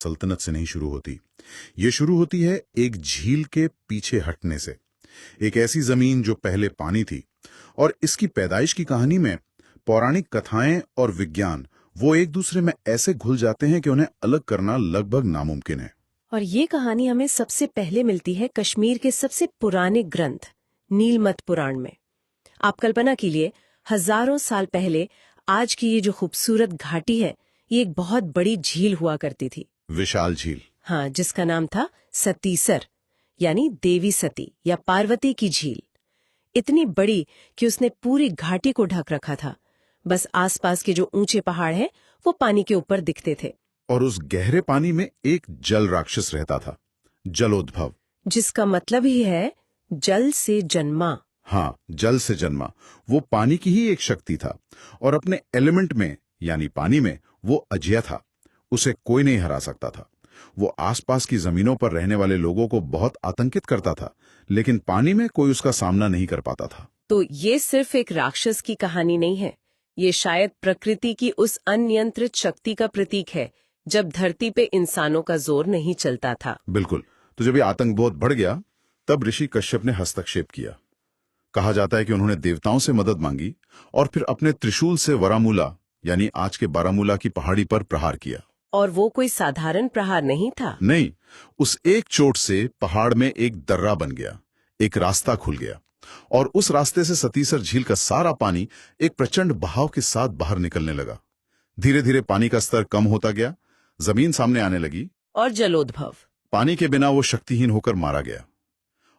सल्तनत से नहीं शुरू होती। ये शुरू होती है एक झील के पीछे हटने से, एक ऐसी जमीन जो पहले पानी थी। और इसकी पैदाइश की कहानी में पौराणिक कथाएं और विज्ञान वो एक दूसरे में ऐसे घुल जाते हैं कि उन्हें अलग करना लगभग नामुमकिन है। और ये कहानी हमें सबसे पहले मिलती है कश्मीर के सबसे पुराने ग्रंथ नीलमत पुराण में। आप कल्पना कीजिए, हजारों साल पहले आज की ये जो खूबसूरत घाटी है, ये एक बहुत बड़ी झील हुआ करती थी। विशाल झील। हाँ, जिसका नाम था सतीसर, यानी देवी सती या पार्वती की झील। इतनी बड़ी कि उसने पूरी घाटी को ढक रखा था। बस आसपास के जो ऊंचे पहाड़ हैं वो पानी के ऊपर दिखते थे। और उस गहरे पानी में एक जल राक्षस रहता था, जलोद्भव, जिसका मतलब ही है जल से जन्मा। हाँ, जल से जन्मा। वो पानी की ही एक शक्ति था और अपने एलिमेंट में यानी पानी में वो अजेय था। उसे कोई नहीं हरा सकता था। वो आसपास की जमीनों पर रहने वाले लोगों को बहुत आतंकित करता था, लेकिन पानी में कोई उसका सामना नहीं कर पाता था। तो ये सिर्फ एक राक्षस की कहानी नहीं है, ये शायद प्रकृति की उस अनियंत्रित शक्ति का प्रतीक है, जब धरती पे इंसानों का जोर नहीं चलता था। बिल्कुल। तो जब ये आतंक बहुत बढ़ गया, तब ऋषि कश्यप ने हस्तक्षेप किया। कहा जाता है कि उन्होंने देवताओं से मदद मांगी और फिर अपने त्रिशूल से वरामूला यानी आज के बारामूला की पहाड़ी पर प्रहार किया। और वो कोई साधारण प्रहार नहीं था। नहीं, उस एक चोट से पहाड़ में एक दर्रा बन गया, एक रास्ता खुल गया और उस रास्ते से सतीसर झील का सारा पानी एक प्रचंड बहाव के साथ बाहर निकलने लगा। धीरे धीरे पानी का स्तर कम होता गया, जमीन सामने आने लगी और जलोद्भव, पानी के बिना वो शक्तिहीन होकर मारा गया।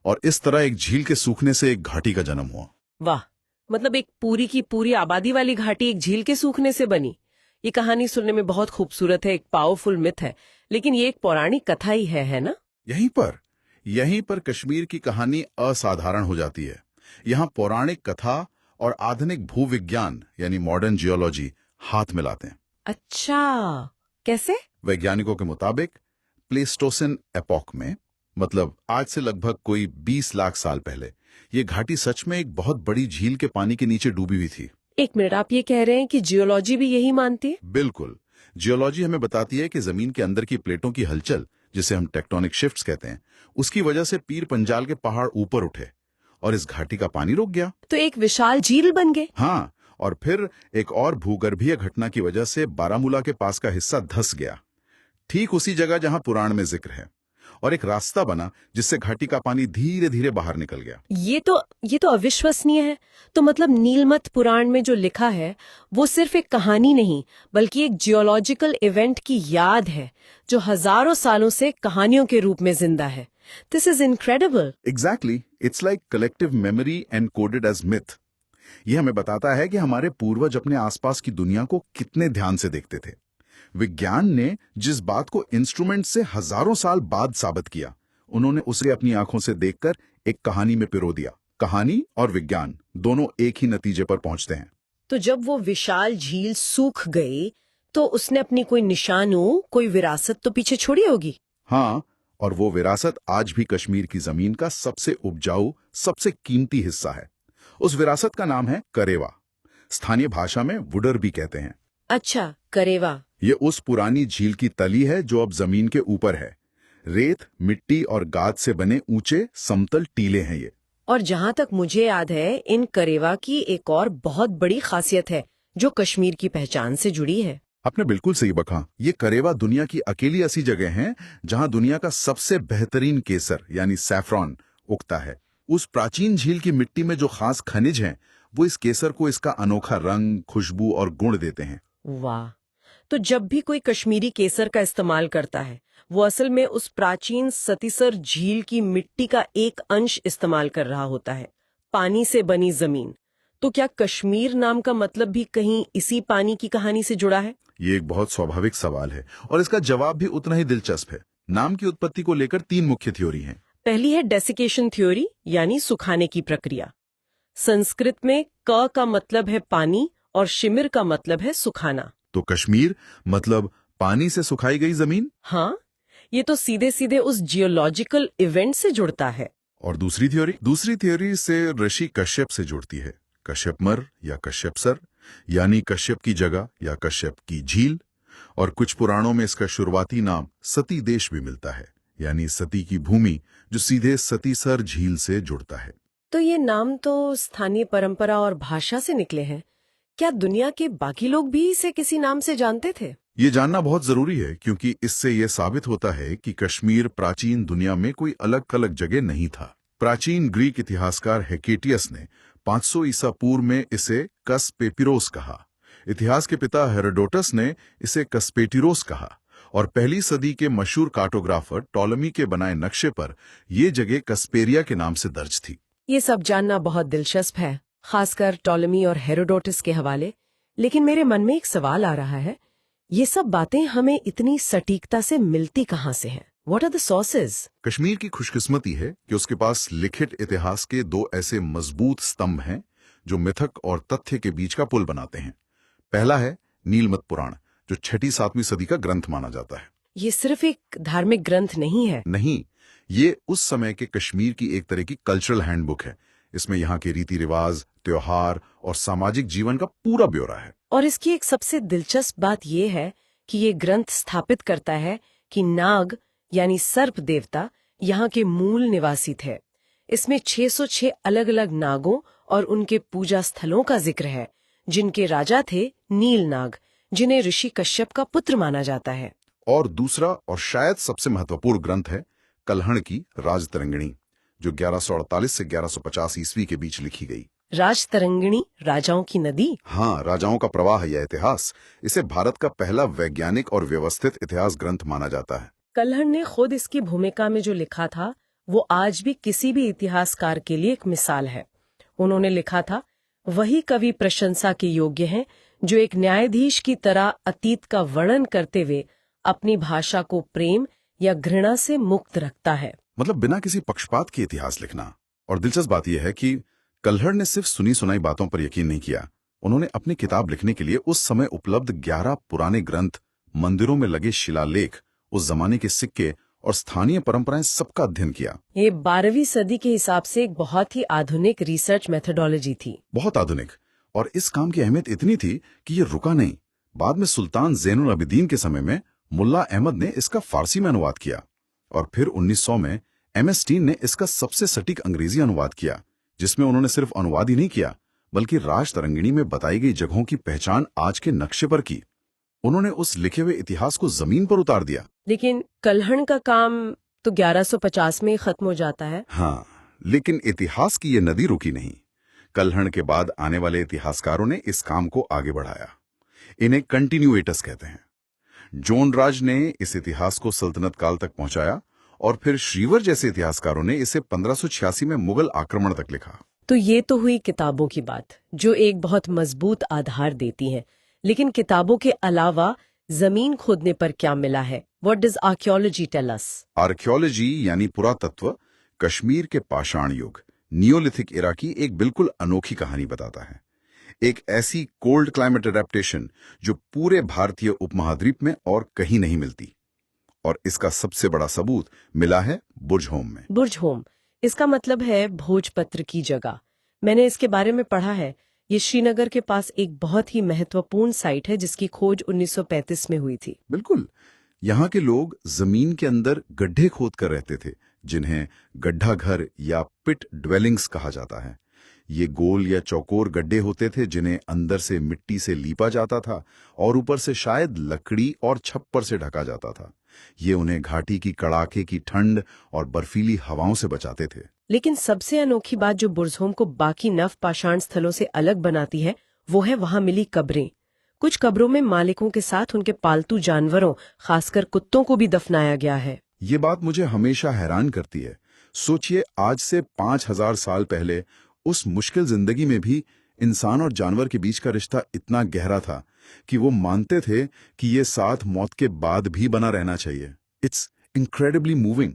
और इस तरह एक झील के सूखने से एक घाटी का जन्म हुआ। वाह, मतलब एक पूरी की पूरी आबादी वाली घाटी एक झील के सूखने से बनी। ये कहानी सुनने में बहुत खूबसूरत है, एक पावरफुल मिथ है, लेकिन ये एक पौराणिक कथा ही है ना? यहीं पर कश्मीर की कहानी असाधारण हो जाती है। यहाँ पौराणिक कथा और आधुनिक भूविज्ञान यानी मॉडर्न जियोलॉजी हाथ मिलाते हैं। अच्छा, कैसे? वैज्ञानिकों के मुताबिक प्लेस्टोसिन एपॉक में, मतलब आज से लगभग कोई 20 लाख साल पहले, ये घाटी सच में एक बहुत बड़ी झील के पानी के नीचे डूबी हुई थी। एक मिनट, आप ये कह रहे हैं कि जियोलॉजी भी यही मानती है? बिल्कुल। जियोलॉजी हमें बताती है कि जमीन के अंदर की प्लेटों की हलचल, जिसे हम टेक्टोनिक शिफ्ट्स कहते हैं, उसकी वजह से पीर पंजाल के पहाड़ ऊपर उठे और इस घाटी का पानी रुक गया। तो एक विशाल झील बन गए। हाँ, और फिर एक और भूगर्भीय घटना की वजह से बारामूला के पास का हिस्सा धंस गया, ठीक उसी जगह जहां पुराण में जिक्र है, और एक रास्ता बना जिससे घाटी का पानी धीरे धीरे बाहर निकल गया। ये तो अविश्वसनीय है। तो मतलब नीलमत पुराण में जो लिखा है वो सिर्फ एक कहानी नहीं, बल्कि एक जियोलॉजिकल इवेंट की याद है जो हजारों सालों से कहानियों के रूप में जिंदा है। This is incredible. Exactly, it's like collective memory encoded as myth. ये हमें बताता है कि हमारे पूर्वज अपने आसपास की दुनिया को कितने ध्यान से देखते थे। विज्ञान ने जिस बात को इंस्ट्रूमेंट से हजारों साल बाद साबित किया, उन्होंने उसे अपनी आंखों से देखकर एक कहानी में पिरो दिया। कहानी और विज्ञान दोनों एक ही नतीजे पर पहुंचते हैं। तो जब वो विशाल झील सूख गई तो उसने अपनी कोई निशानों, कोई विरासत तो पीछे छोड़ी होगी। हाँ, और वो विरासत आज भी कश्मीर की जमीन का सबसे उपजाऊ, सबसे कीमती हिस्सा है। उस विरासत का नाम है करेवा। स्थानीय भाषा में वुडर भी कहते हैं। अच्छा, करेवा। ये उस पुरानी झील की तली है जो अब जमीन के ऊपर है। रेत, मिट्टी और गाद से बने ऊंचे समतल टीले हैं ये। और जहाँ तक मुझे याद है, इन करेवा की एक और बहुत बड़ी खासियत है जो कश्मीर की पहचान से जुड़ी है। आपने बिल्कुल सही बका। ये करेवा दुनिया की अकेली ऐसी जगह है जहां दुनिया का सबसे बेहतरीन केसर यानी सैफ्रॉन उगता है। उस प्राचीन झील की मिट्टी में जो खास खनिज हैं, वो इस केसर को इसका अनोखा रंग, खुशबू और गुण देते हैं। वाह, तो जब भी कोई कश्मीरी केसर का इस्तेमाल करता है, वो असल में उस प्राचीन सतीसर झील की मिट्टी का एक अंश इस्तेमाल कर रहा होता है, पानी से बनी जमीन। तो क्या कश्मीर नाम का मतलब भी कहीं इसी पानी की कहानी से जुड़ा है? ये एक बहुत स्वाभाविक सवाल है और इसका जवाब भी उतना ही दिलचस्प है। नाम की उत्पत्ति को लेकर 3 मुख्य थ्योरी हैं। पहली है डेसिकेशन थ्योरी, यानी सुखाने की प्रक्रिया। संस्कृत में क का मतलब है पानी और शिमिर का मतलब है सुखाना। तो कश्मीर मतलब पानी से सुखाई गई जमीन। हाँ, ये तो सीधे सीधे उस जियोलॉजिकल इवेंट से जुड़ता है। और दूसरी थ्योरी से ऋषि कश्यप से जुड़ती है। कश्यपमर या कश्यपसर यानी कश्यप की जगह या कश्यप की झील। और कुछ पुराणों में इसका शुरुआती नाम सती देश भी मिलता है, यानी सती की भूमि, जो सीधे सतीसर झील से जुड़ता है। तो ये नाम तो स्थानीय परंपरा और भाषा से निकले हैं। क्या दुनिया के बाकी लोग भी इसे किसी नाम से जानते थे? ये जानना बहुत जरूरी है, क्योंकि इससे ये साबित होता है कि कश्मीर प्राचीन दुनिया में कोई अलग अलग जगह नहीं था। प्राचीन ग्रीक इतिहासकार हेकेटियस ने 500 ईसा पूर्व में इसे कस पेपिरोस कहा। इतिहास के पिता हेरोडोटस ने इसे कस्पेटिरोस कहा, और पहली सदी के मशहूर कार्टोग्राफर टॉलमी के बनाए नक्शे पर ये जगह कस्पेरिया के नाम से दर्ज थी। ये सब जानना बहुत दिलचस्प है, खासकर टॉलमी और हेरोडोटस के हवाले। लेकिन मेरे मन में एक सवाल आ रहा है, ये सब बातें हमें इतनी सटीकता से मिलती कहाँ से हैं? What are the sources? Kashmir की खुशकिस्मती है कि उसके पास लिखित इतिहास के दो ऐसे मजबूत स्तंभ हैं जो मिथक और तथ्य के बीच का पुल बनाते हैं। पहला है नीलमत पुराण, जो 6वीं-7वीं सदी का ग्रंथ माना जाता है। ये सिर्फ एक धार्मिक ग्रंथ नहीं है। नहीं, ये उस समय के कश्मीर की एक तरह की कल्चरल हैंडबुक है। इसमें यहाँ के रीति रिवाज, त्योहार और सामाजिक जीवन का पूरा ब्यौरा है। और इसकी एक सबसे दिलचस्प बात यह है कि ये ग्रंथ स्थापित करता है कि नाग यानी सर्प देवता यहाँ के मूल निवासी थे। इसमें 606 अलग अलग नागों और उनके पूजा स्थलों का जिक्र है, जिनके राजा थे नील नाग, जिन्हें ऋषि कश्यप का पुत्र माना जाता है। और दूसरा और शायद सबसे महत्वपूर्ण ग्रंथ है कल्हण की राजतरंगिणी, जो 1148 से 1150 ईस्वी के बीच लिखी गई। राजतरंगिणी, राजाओं की नदी? हाँ, राजाओं का प्रवाह यह इतिहास। इसे भारत का पहला वैज्ञानिक और व्यवस्थित इतिहास ग्रंथ माना जाता है। कल्हण ने खुद इसकी भूमिका में जो लिखा था वो आज भी किसी भी इतिहासकार के लिए एक मिसाल है। उन्होंने लिखा था, वही कवि प्रशंसा के योग्य हैं जो एक न्यायाधीश की तरह अतीत का वर्णन करते हुए अपनी भाषा को प्रेम या घृणा से मुक्त रखता है। मतलब बिना किसी पक्षपात के इतिहास लिखना। और दिलचस्प बात यह है कि कल्हड़ ने सिर्फ सुनी सुनाई बातों पर यकीन नहीं किया। उन्होंने अपनी किताब लिखने के लिए उस समय उपलब्ध 11 पुराने ग्रंथ, मंदिरों में लगे शिलालेख, उस जमाने के सिक्के और स्थानीय परंपराएं सबका अध्ययन किया। ये 12वीं सदी के हिसाब से एक बहुत ही आधुनिक रिसर्च मेथोडोलॉजी थी। बहुत आधुनिक। और इस काम की अहमियत इतनी थी कि ये रुका नहीं। बाद में सुल्तान ज़ैनुल अबिदीन के समय में मुल्ला अहमद ने इसका फारसी में अनुवाद किया, और फिर 1900 में MS स्टीन ने इसका सबसे सटीक अंग्रेजी अनुवाद किया, जिसमें उन्होंने सिर्फ अनुवाद ही नहीं किया बल्कि राजतरंगिणी में बताई गई जगहों की पहचान आज के नक्शे पर की। उन्होंने उस लिखे हुए इतिहास को जमीन पर उतार दिया। लेकिन कल्हण का काम तो 1150 में ही खत्म हो जाता है। हाँ, लेकिन इतिहास की ये नदी रुकी नहीं। कल्हण के बाद आने वाले इतिहासकारों ने इस काम को आगे बढ़ाया। इन्हें कंटिन्यूएटर्स कहते हैं। जोन राज ने इस इतिहास को सल्तनत काल तक पहुंचाया, और फिर श्रीवर जैसे इतिहासकारों ने इसे 1586 में मुगल आक्रमण तक लिखा। तो ये तो हुई किताबों की बात, जो एक बहुत मजबूत आधार देती हैं। लेकिन किताबों के अलावा जमीन खोदने पर क्या मिला है? What does archaeology tell us? Archaeology यानी पुरातत्व कश्मीर के पाषाण युग, नियोलिथिक एरा की एक बिल्कुल अनोखी कहानी बताता है। एक ऐसी कोल्ड क्लाइमेट एडेप्टेशन जो पूरे भारतीय उपमहाद्वीप में और कहीं नहीं मिलती। और इसका सबसे बड़ा सबूत मिला है बुर्जहोम में। बुर्जहोम, इसका मतलब है भोजपत्र की जगह। मैंने इसके बारे में पढ़ा है। ये श्रीनगर के पास एक बहुत ही महत्वपूर्ण साइट है जिसकी खोज 1935 में हुई थी। बिल्कुल। यहाँ के लोग जमीन के अंदर गड्ढे खोद कर रहते थे, जिन्हें गड्ढा घर या पिट ड्वेलिंग्स कहा जाता है। ये गोल या चौकोर गड्ढे होते थे जिन्हें अंदर से मिट्टी से लीपा जाता था और ऊपर से शायद लकड़ी और छप्पर से ढका जाता था। ये उन्हें घाटी की कड़ाके की ठंड और बर्फीली हवाओं से बचाते थे। लेकिन सबसे अनोखी बात जो बुर्जहोम को बाकी नव पाषाण स्थलों से अलग बनाती है, वो है वहां मिली कब्रें। कुछ कब्रों में मालिकों के साथ उनके पालतू जानवरों, खासकर कुत्तों को भी दफनाया गया है। ये बात मुझे हमेशा हैरान करती है। सोचिए, आज से 5000 साल पहले उस मुश्किल जिंदगी में भी इंसान और जानवर के बीच का रिश्ता इतना गहरा था कि वो मानते थे कि ये साथ मौत के बाद भी बना रहना चाहिए। It's incredibly moving.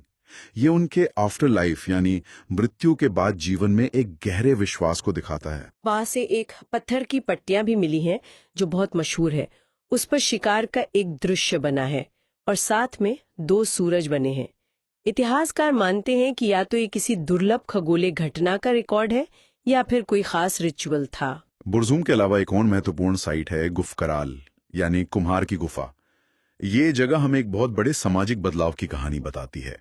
ये उनके आफ्टर लाइफ यानी मृत्यु के बाद जीवन में एक गहरे विश्वास को दिखाता है। वहां से एक पत्थर की पट्टियां भी मिली हैं जो बहुत मशहूर है। उस पर शिकार का एक दृश्य बना है और साथ में 2 सूरज बने हैं। इतिहासकार मानते हैं कि या तो ये किसी दुर्लभ खगोलीय घटना का रिकॉर्ड है या फिर कोई खास रिचुअल था। बुर्जहोम के अलावा एक और महत्वपूर्ण साइट है गुफकराल यानी कुम्हार की गुफा। ये जगह हमें एक बहुत बड़े सामाजिक बदलाव की कहानी बताती है।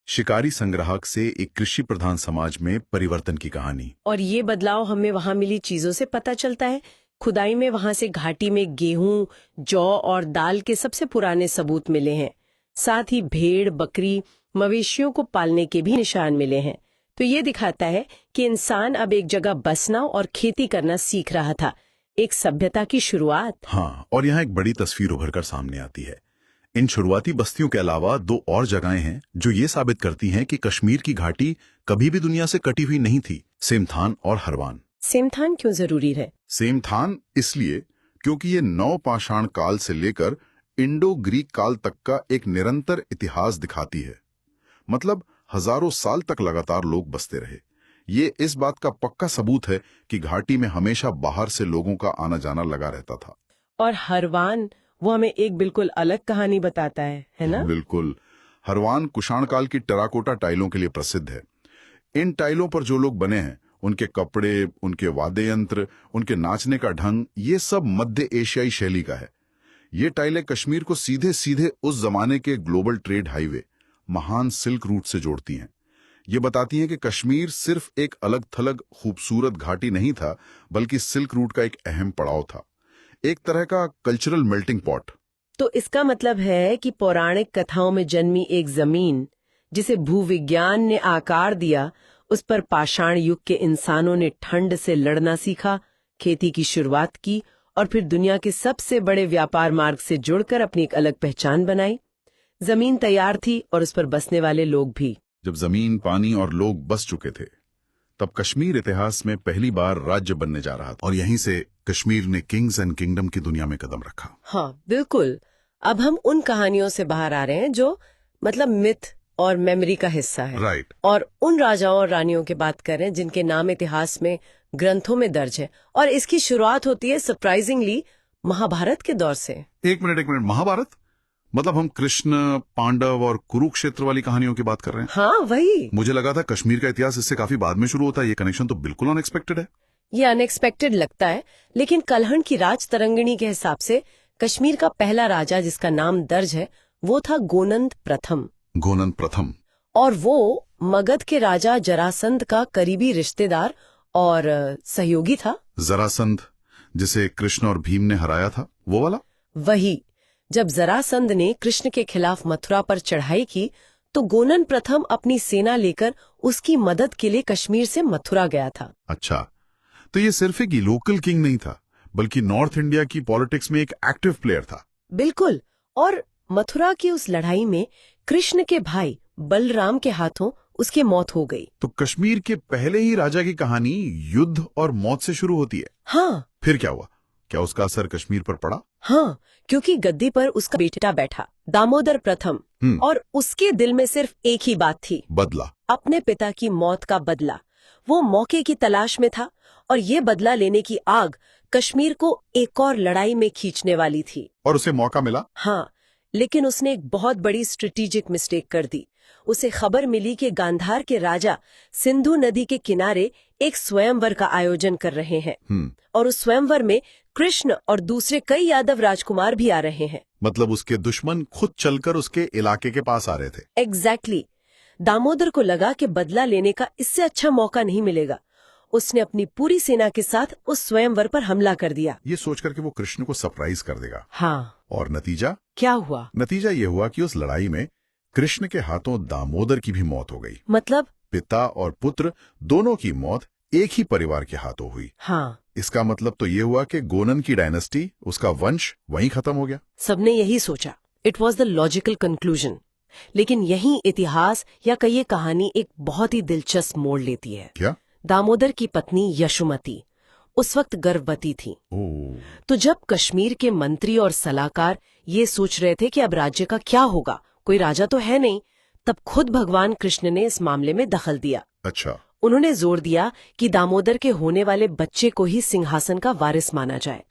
शिकारी संग्राहक से एक कृषि प्रधान समाज में परिवर्तन की कहानी। और ये बदलाव हमें वहां मिली चीजों से पता चलता है। खुदाई में वहां से घाटी में गेहूं, जौ और दाल के सबसे पुराने सबूत मिले हैं। साथ ही भेड़, बकरी, मवेशियों को पालने के भी निशान मिले हैं। तो ये दिखाता है कि इंसान अब एक जगह बसना और खेती करना सीख रहा था। एक सभ्यता की शुरुआत। हाँ, और यहाँ एक बड़ी तस्वीर उभर कर सामने आती है। इन शुरुआती बस्तियों के अलावा दो और जगहें हैं जो ये साबित करती हैं कि कश्मीर की घाटी कभी भी दुनिया से कटी हुई नहीं थी। सेमथान और हरवान। सेमथान क्यों जरूरी है? सेमथान इसलिए क्योंकि ये नवपाषाण काल से लेकर इंडो ग्रीक काल तक का एक निरंतर इतिहास दिखाती है। मतलब हजारों साल तक लगातार लोग बसते रहे। ये इस बात का पक्का सबूत है कि घाटी में हमेशा बाहर से लोगों का आना जाना लगा रहता था। और हरवान, वो हमें एक बिल्कुल अलग कहानी बताता है ना? बिल्कुल। हरवान कुषाण काल की टेराकोटा टाइलों के लिए प्रसिद्ध है। इन टाइलों पर जो लोग बने हैं, उनके कपड़े, उनके वाद्य यंत्र, उनके नाचने का ढंग, ये सब मध्य एशियाई शैली का है। ये टाइलें कश्मीर को सीधे सीधे उस जमाने के ग्लोबल ट्रेड हाईवे, महान सिल्क रूट से जोड़ती हैं। ये बताती हैं कि कश्मीर सिर्फ एक अलग थलग खूबसूरत घाटी नहीं था, बल्कि सिल्क रूट का एक अहम पड़ाव था, एक तरह का कल्चरल मेल्टिंग पॉट। तो इसका मतलब है कि पौराणिक कथाओं में जन्मी एक जमीन जिसे भूविज्ञान ने आकार दिया, उस पर पाषाण युग के इंसानों ने ठंड से लड़ना सीखा, खेती की शुरुआत की और फिर दुनिया के सबसे बड़े व्यापार मार्ग से जुड़कर अपनी एक अलग पहचान बनाई। जमीन तैयार थी और उस पर बसने वाले लोग भी। जब जमीन, पानी और लोग बस चुके थे, तब कश्मीर इतिहास में पहली बार राज्य बनने जा रहा था। और यहीं से कश्मीर ने किंग्स एंड किंगडम की दुनिया में कदम रखा। हाँ बिल्कुल। अब हम उन कहानियों से बाहर आ रहे हैं जो मतलब मिथ और मेमोरी का हिस्सा है। राइट। और उन राजाओं और रानियों की बात कर रहे हैं जिनके नाम इतिहास में, ग्रंथों में दर्ज है। और इसकी शुरुआत होती है सरप्राइजिंगली महाभारत के दौर से। एक मिनट, महाभारत? मतलब हम कृष्ण, पांडव और कुरुक्षेत्र वाली कहानियों की बात कर रहे हैं? हाँ वही। मुझे लगा था कश्मीर का इतिहास इससे काफी बाद में शुरू होता है। ये कनेक्शन तो बिल्कुल अनएक्सपेक्टेड है। ये अनएक्सपेक्टेड लगता है, लेकिन कलहण की राज तरंगिणी के हिसाब से कश्मीर का पहला राजा जिसका नाम दर्ज है वो था गोनंद प्रथम। गोनंद प्रथम। और वो मगध के राजा जरासंध का करीबी रिश्तेदार और सहयोगी था। जरासंध, जिसे कृष्ण और भीम ने हराया था, वो वाला? वही। जब जरासंध ने कृष्ण के खिलाफ मथुरा पर चढ़ाई की तो गोनंद प्रथम अपनी सेना लेकर उसकी मदद के लिए कश्मीर से मथुरा गया था। अच्छा, तो ये सिर्फ एक लोकल किंग नहीं था, बल्कि नॉर्थ इंडिया की पॉलिटिक्स में एक एक्टिव प्लेयर था। बिल्कुल। और मथुरा की उस लड़ाई में कृष्ण के भाई बलराम के हाथों उसकी मौत हो गई। तो कश्मीर के पहले ही राजा की कहानी युद्ध और मौत से शुरू होती है। हाँ। फिर क्या हुआ? क्या उसका असर कश्मीर पर पड़ा? हाँ, क्योंकि गद्दी पर उसका बेटा बैठा, दामोदर प्रथम, और उसके दिल में सिर्फ एक ही बात थी, बदला। अपने पिता की मौत का बदला। वो मौके की तलाश में था और ये बदला लेने की आग कश्मीर को एक और लड़ाई में खींचने वाली थी। और उसे मौका मिला? हाँ, लेकिन उसने एक बहुत बड़ी स्ट्रेटेजिक मिस्टेक कर दी। उसे खबर मिली कि गांधार के राजा सिंधु नदी के किनारे एक स्वयंवर का आयोजन कर रहे हैं, और उस स्वयंवर में कृष्ण और दूसरे कई यादव राजकुमार भी आ रहे हैं। मतलब उसके दुश्मन खुद चलकर उसके इलाके के पास आ रहे थे। एग्जैक्टली। दामोदर को लगा कि बदला लेने का इससे अच्छा मौका नहीं मिलेगा। उसने अपनी पूरी सेना के साथ उस स्वयंवर पर हमला कर दिया, ये सोचकर कि वो कृष्ण को सरप्राइज कर देगा। हाँ। और नतीजा क्या हुआ? नतीजा ये हुआ कि उस लड़ाई में कृष्ण के हाथों दामोदर की भी मौत हो गई। मतलब पिता और पुत्र दोनों की मौत एक ही परिवार के हाथों हुई। हाँ। इसका मतलब तो ये हुआ कि गोनन की डायनेस्टी, उसका वंश वहीं खत्म हो गया। सबने यही सोचा। It was the logical conclusion. लेकिन यही इतिहास या कहिए कहानी एक बहुत ही दिलचस्प मोड़ लेती है। क्या? दामोदर की पत्नी यशोमती उस वक्त गर्भवती थी। तो जब कश्मीर के मंत्री और सलाहकार ये सोच रहे थे कि अब राज्य का क्या होगा, कोई राजा तो है नहीं, तब खुद भगवान कृष्ण ने इस मामले में दखल दिया। अच्छा। उन्होंने जोर दिया कि दामोदर के होने वाले बच्चे को ही सिंहासन का वारिस माना जाए,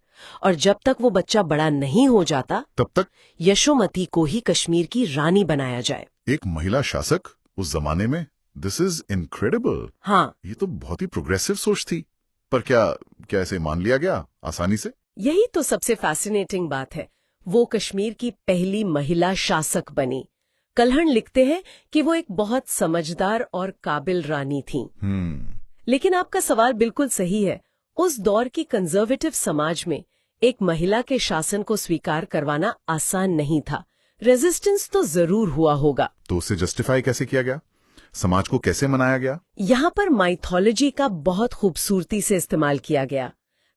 और जब तक वो बच्चा बड़ा नहीं हो जाता तब तक यशोमती को ही कश्मीर की रानी बनाया जाए। एक महिला शासक उस जमाने में? This is incredible. हाँ, ये तो बहुत ही प्रोग्रेसिव सोच थी। पर क्या ऐसे मान लिया गया आसानी से? यही तो सबसे फैसिनेटिंग बात है। वो कश्मीर की पहली महिला शासक बनी। कल्हण लिखते हैं कि वो एक बहुत समझदार और काबिल रानी थीं। लेकिन आपका सवाल बिल्कुल सही है। उस दौर की कंजर्वेटिव समाज में एक महिला के शासन को स्वीकार करवाना आसान नहीं था। रेजिस्टेंस तो जरूर हुआ होगा। तो उसे जस्टिफाई कैसे किया गया? समाज को कैसे मनाया गया? यहाँ पर माइथोलॉजी का बहुत खूबसूरती से इस्तेमाल किया गया।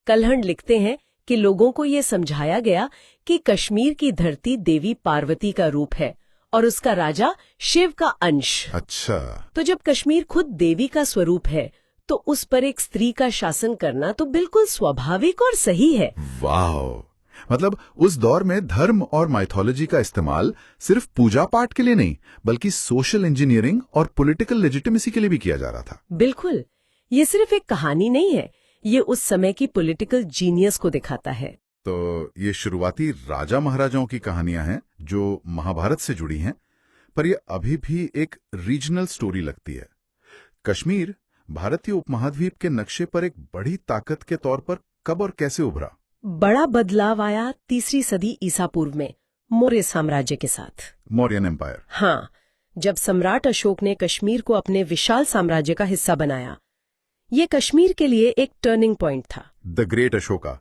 कल्हण लिखते हैं कि लोगों को ये समझाया गया कि कश्मीर की धरती देवी पार्वती का रूप है और उसका राजा शिव का अंश। अच्छा, तो जब कश्मीर खुद देवी का स्वरूप है तो उस पर एक स्त्री का शासन करना तो बिल्कुल स्वाभाविक और सही है। वाह! मतलब उस दौर में धर्म और माइथोलॉजी का इस्तेमाल सिर्फ पूजा पाठ के लिए नहीं, बल्कि सोशल इंजीनियरिंग और पॉलिटिकल लेजिटिमेसी के लिए भी किया जा रहा था। बिल्कुल, ये सिर्फ एक कहानी नहीं है, ये उस समय की पॉलिटिकल जीनियस को दिखाता है। तो ये शुरुआती राजा महाराजाओं की कहानियां हैं जो महाभारत से जुड़ी हैं, पर ये अभी भी एक रीजनल स्टोरी लगती है। कश्मीर भारतीय उपमहाद्वीप के नक्शे पर एक बड़ी ताकत के तौर पर कब और कैसे उभरा? बड़ा बदलाव आया 3री सदी ईसा पूर्व में मौर्य साम्राज्य के साथ। मौर्यन एम्पायर। हाँ, जब सम्राट अशोक ने कश्मीर को अपने विशाल साम्राज्य का हिस्सा बनाया। ये कश्मीर के लिए एक टर्निंग पॉइंट था। द ग्रेट अशोका,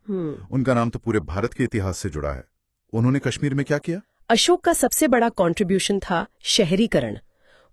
उनका नाम तो पूरे भारत के इतिहास से जुड़ा है। उन्होंने कश्मीर में क्या किया? अशोक का सबसे बड़ा कंट्रीब्यूशन था शहरीकरण।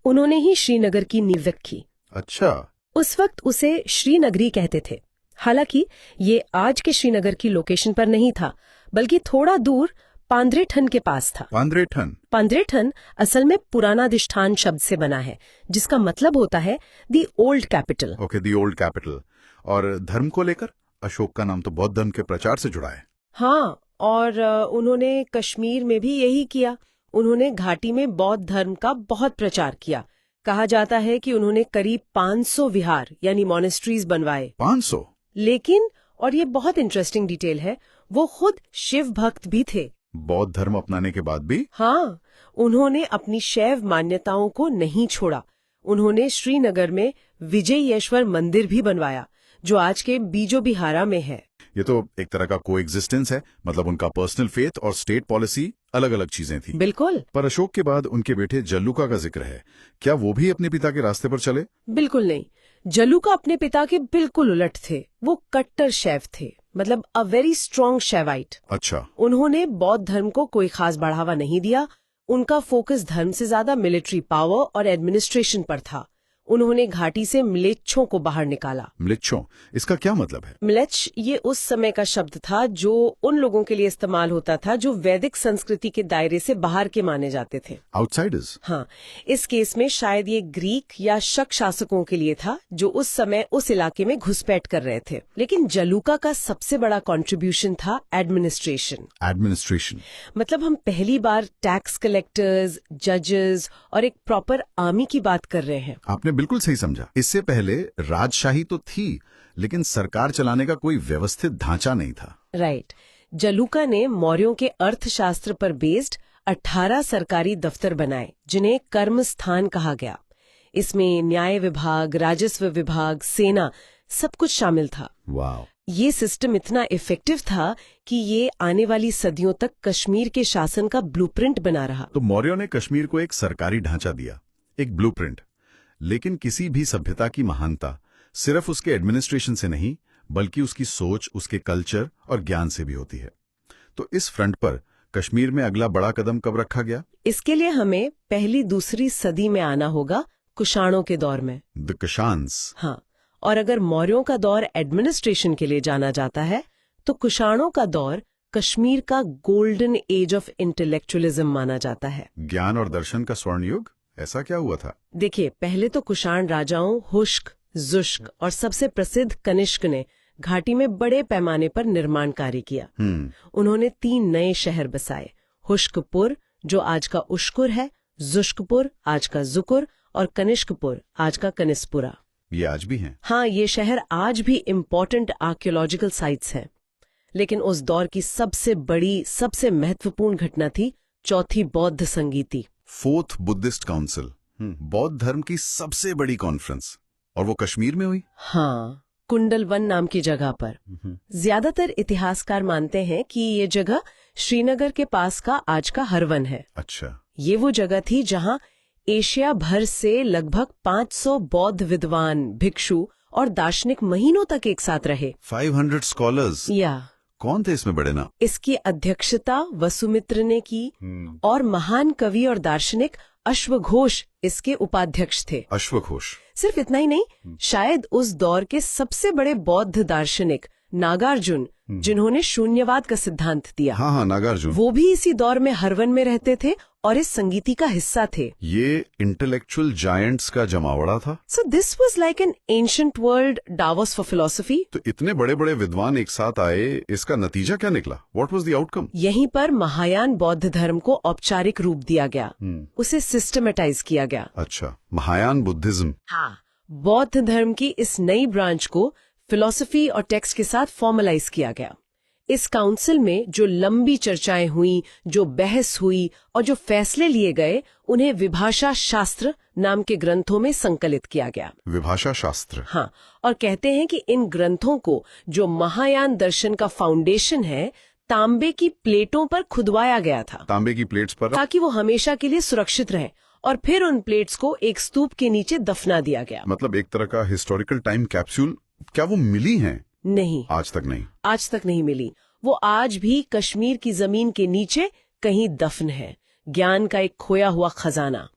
उन्होंने ही श्रीनगर की नींव रखी। अच्छा, उस वक्त उसे श्रीनगरी कहते थे। हालांकि ये आज के श्रीनगर की लोकेशन पर नहीं था, बल्कि थोड़ा दूर पांद्रेठन के पास था। पांद्रेठन? पांद्रेठन असल में पुरानाधिष्ठान शब्द से बना है, जिसका मतलब होता है the old capital. Okay, the old capital. और धर्म को लेकर अशोक का नाम तो बौद्ध धर्म के प्रचार से जुड़ा है। हाँ, और उन्होंने कश्मीर में भी यही किया। उन्होंने घाटी में बौद्ध धर्म का बहुत प्रचार किया। कहा जाता है कि उन्होंने करीब 500 विहार यानी मॉनेस्ट्रीज बनवाए। 500? लेकिन, और ये बहुत इंटरेस्टिंग डिटेल है, वो खुद शिव भक्त भी थे। बौद्ध धर्म अपनाने के बाद भी? हाँ, उन्होंने अपनी शैव मान्यताओं को नहीं छोड़ा। उन्होंने श्रीनगर में विजयेश्वर मंदिर भी बनवाया, जो आज के बीजोबिहारा में है। ये तो एक तरह का कोएग्जिस्टेंस है, मतलब उनका पर्सनल फेथ और स्टेट पॉलिसी अलग अलग चीजें थी। बिल्कुल। पर अशोक के बाद उनके बेटे जल्लुका का जिक्र है। क्या वो भी अपने पिता के रास्ते पर चले? बिल्कुल नहीं। जल्लुका अपने पिता के बिल्कुल उलट थे। वो कट्टर शैव थे, मतलब अ वेरी स्ट्रॉन्ग शैवाइट। अच्छा। उन्होंने बौद्ध धर्म को कोई खास बढ़ावा नहीं दिया। उनका फोकस धर्म से ज्यादा मिलिट्री पावर और एडमिनिस्ट्रेशन पर था। उन्होंने घाटी से म्लेच्छों को बाहर निकाला। म्लेच्छों, इसका क्या मतलब है? म्लेच्छ ये उस समय का शब्द था जो उन लोगों के लिए इस्तेमाल होता था जो वैदिक संस्कृति के दायरे से बाहर के माने जाते थे। आउटसाइडर्स? हाँ, इस केस में शायद ये ग्रीक या शक शासकों के लिए था जो उस समय उस इलाके में घुसपैठ कर रहे थे। लेकिन जलूका का सबसे बड़ा कंट्रीब्यूशन था एडमिनिस्ट्रेशन। एडमिनिस्ट्रेशन मतलब हम पहली बार टैक्स कलेक्टर्स, जजेस और एक प्रॉपर आर्मी की बात कर रहे हैं। आपने बिल्कुल सही समझा। इससे पहले राजशाही तो थी, लेकिन सरकार चलाने का कोई व्यवस्थित ढांचा नहीं था। राइट। जलूका ने मौर्यों के अर्थशास्त्र पर बेस्ड 18 सरकारी दफ्तर बनाए, जिन्हें कर्म स्थान कहा गया। इसमें न्याय विभाग, राजस्व विभाग, सेना सब कुछ शामिल था। वाह! ये सिस्टम इतना इफेक्टिव था कि ये आने वाली सदियों तक कश्मीर के शासन का ब्लूप्रिंट बना रहा। तो मौर्यों ने कश्मीर को एक सरकारी ढांचा दिया, एक ब्लूप्रिंट। लेकिन किसी भी सभ्यता की महानता सिर्फ उसके एडमिनिस्ट्रेशन से नहीं, बल्कि उसकी सोच, उसके कल्चर और ज्ञान से भी होती है। तो इस फ्रंट पर कश्मीर में अगला बड़ा कदम कब रखा गया? इसके लिए हमें पहली दूसरी सदी में आना होगा, कुषाणों के दौर में। The Kushans. हाँ, और अगर मौर्यों का दौर एडमिनिस्ट्रेशन के लिए जाना जाता है, तो कुषाणों का दौर कश्मीर का गोल्डन एज ऑफ इंटेलेक्चुअलिज्म माना जाता है। ज्ञान और दर्शन का स्वर्ण युग? ऐसा क्या हुआ था? देखिए, पहले तो कुषाण राजाओं हुश्क, जुश्क और सबसे प्रसिद्ध कनिष्क ने घाटी में बड़े पैमाने पर निर्माण कार्य किया। उन्होंने 3 नए शहर बसाए, हुश्कपुर जो आज का उश्कुर है, जुश्कपुर आज का जुकुर और कनिष्कपुर आज का कनिस्पुरा। ये आज भी हैं? हाँ, ये शहर आज भी इम्पोर्टेंट आर्कियोलॉजिकल साइट्स हैं। लेकिन उस दौर की सबसे बड़ी, सबसे महत्वपूर्ण घटना थी चौथी बौद्ध संगीति, फोर्थ बुद्धिस्ट काउंसिल, बौद्ध धर्म की सबसे बड़ी कॉन्फ्रेंस, और वो कश्मीर में हुई। हाँ, कुंडलवन नाम की जगह पर। ज्यादातर इतिहासकार मानते हैं कि ये जगह श्रीनगर के पास का आज का हरवन है। अच्छा। ये वो जगह थी जहां एशिया भर से लगभग 500 बौद्ध विद्वान, भिक्षु और दार्शनिक महीनों तक एक साथ रहे। 500 स्कॉलर्स। या कौन थे इसमें बड़े नाम? इसकी अध्यक्षता वसुमित्र ने की और महान कवि और दार्शनिक अश्वघोष इसके उपाध्यक्ष थे। अश्वघोष। सिर्फ इतना ही नहीं, शायद उस दौर के सबसे बड़े बौद्ध दार्शनिक नागार्जुन, जिन्होंने शून्यवाद का सिद्धांत दिया, हाँ, नागार्जुन, वो भी इसी दौर में हरवन में रहते थे और इस संगीति का हिस्सा थे। ये इंटेलेक्चुअल जायंट्स का जमावड़ा था। So this was like an ancient world Davos for philosophy. तो इतने बड़े बड़े विद्वान एक साथ आए, इसका नतीजा क्या निकला? What was the outcome? यहीं पर महायान बौद्ध धर्म को औपचारिक रूप दिया गया, उसे सिस्टमेटाइज किया गया। अच्छा, महायान बुद्धिज्म। हाँ, बौद्ध धर्म की इस नई ब्रांच को फिलॉसफी और टेक्स्ट के साथ फॉर्मलाइज किया गया। इस काउंसिल में जो लंबी चर्चाएं हुई, जो बहस हुई और जो फैसले लिए गए, उन्हें विभाषा शास्त्र नाम के ग्रंथों में संकलित किया गया। विभाषा शास्त्र। हाँ, और कहते हैं कि इन ग्रंथों को, जो महायान दर्शन का फाउंडेशन है, तांबे की प्लेटों पर खुदवाया गया था। तांबे की प्लेट्स पर? ताकि वो हमेशा के लिए सुरक्षित रहे, और फिर उन प्लेट्स को एक स्तूप के नीचे दफना दिया गया। मतलब एक तरह का हिस्टोरिकल टाइम कैप्सूल। क्या वो मिली हैं? नहीं, आज तक नहीं। आज तक नहीं मिली। वो आज भी कश्मीर की जमीन के नीचे कहीं दफन है, ज्ञान का एक खोया हुआ खजाना।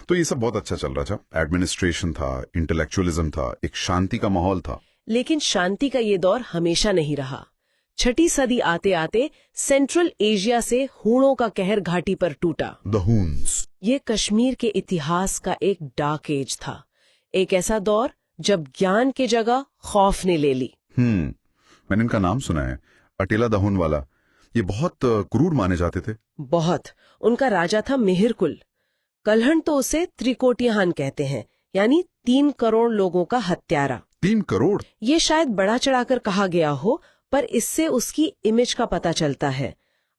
तो ये सब बहुत अच्छा चल रहा था, एडमिनिस्ट्रेशन था, इंटेलेक्चुअलिज्म था, एक शांति का माहौल था। लेकिन शांति का ये दौर हमेशा नहीं रहा। 6ठी सदी आते आते सेंट्रल एशिया से हूणों का कहर घाटी पर टूटा। द हून्स। ये कश्मीर के इतिहास का एक डार्क एज था, एक ऐसा दौर जब ज्ञान की जगह खौफ ने ले ली। मैंने इनका नाम सुना है, अटेला दहुन वाला। ये बहुत क्रूर माने जाते थे। बहुत। उनका राजा था मिहिरकुल। कल्हण तो उसे त्रिकोटियाहान कहते हैं, यानी 3 करोड़ लोगों का हत्यारा। 3 करोड़? ये शायद बड़ा चढ़ाकर कहा गया हो, पर इससे उसकी इमेज का पता चलता है।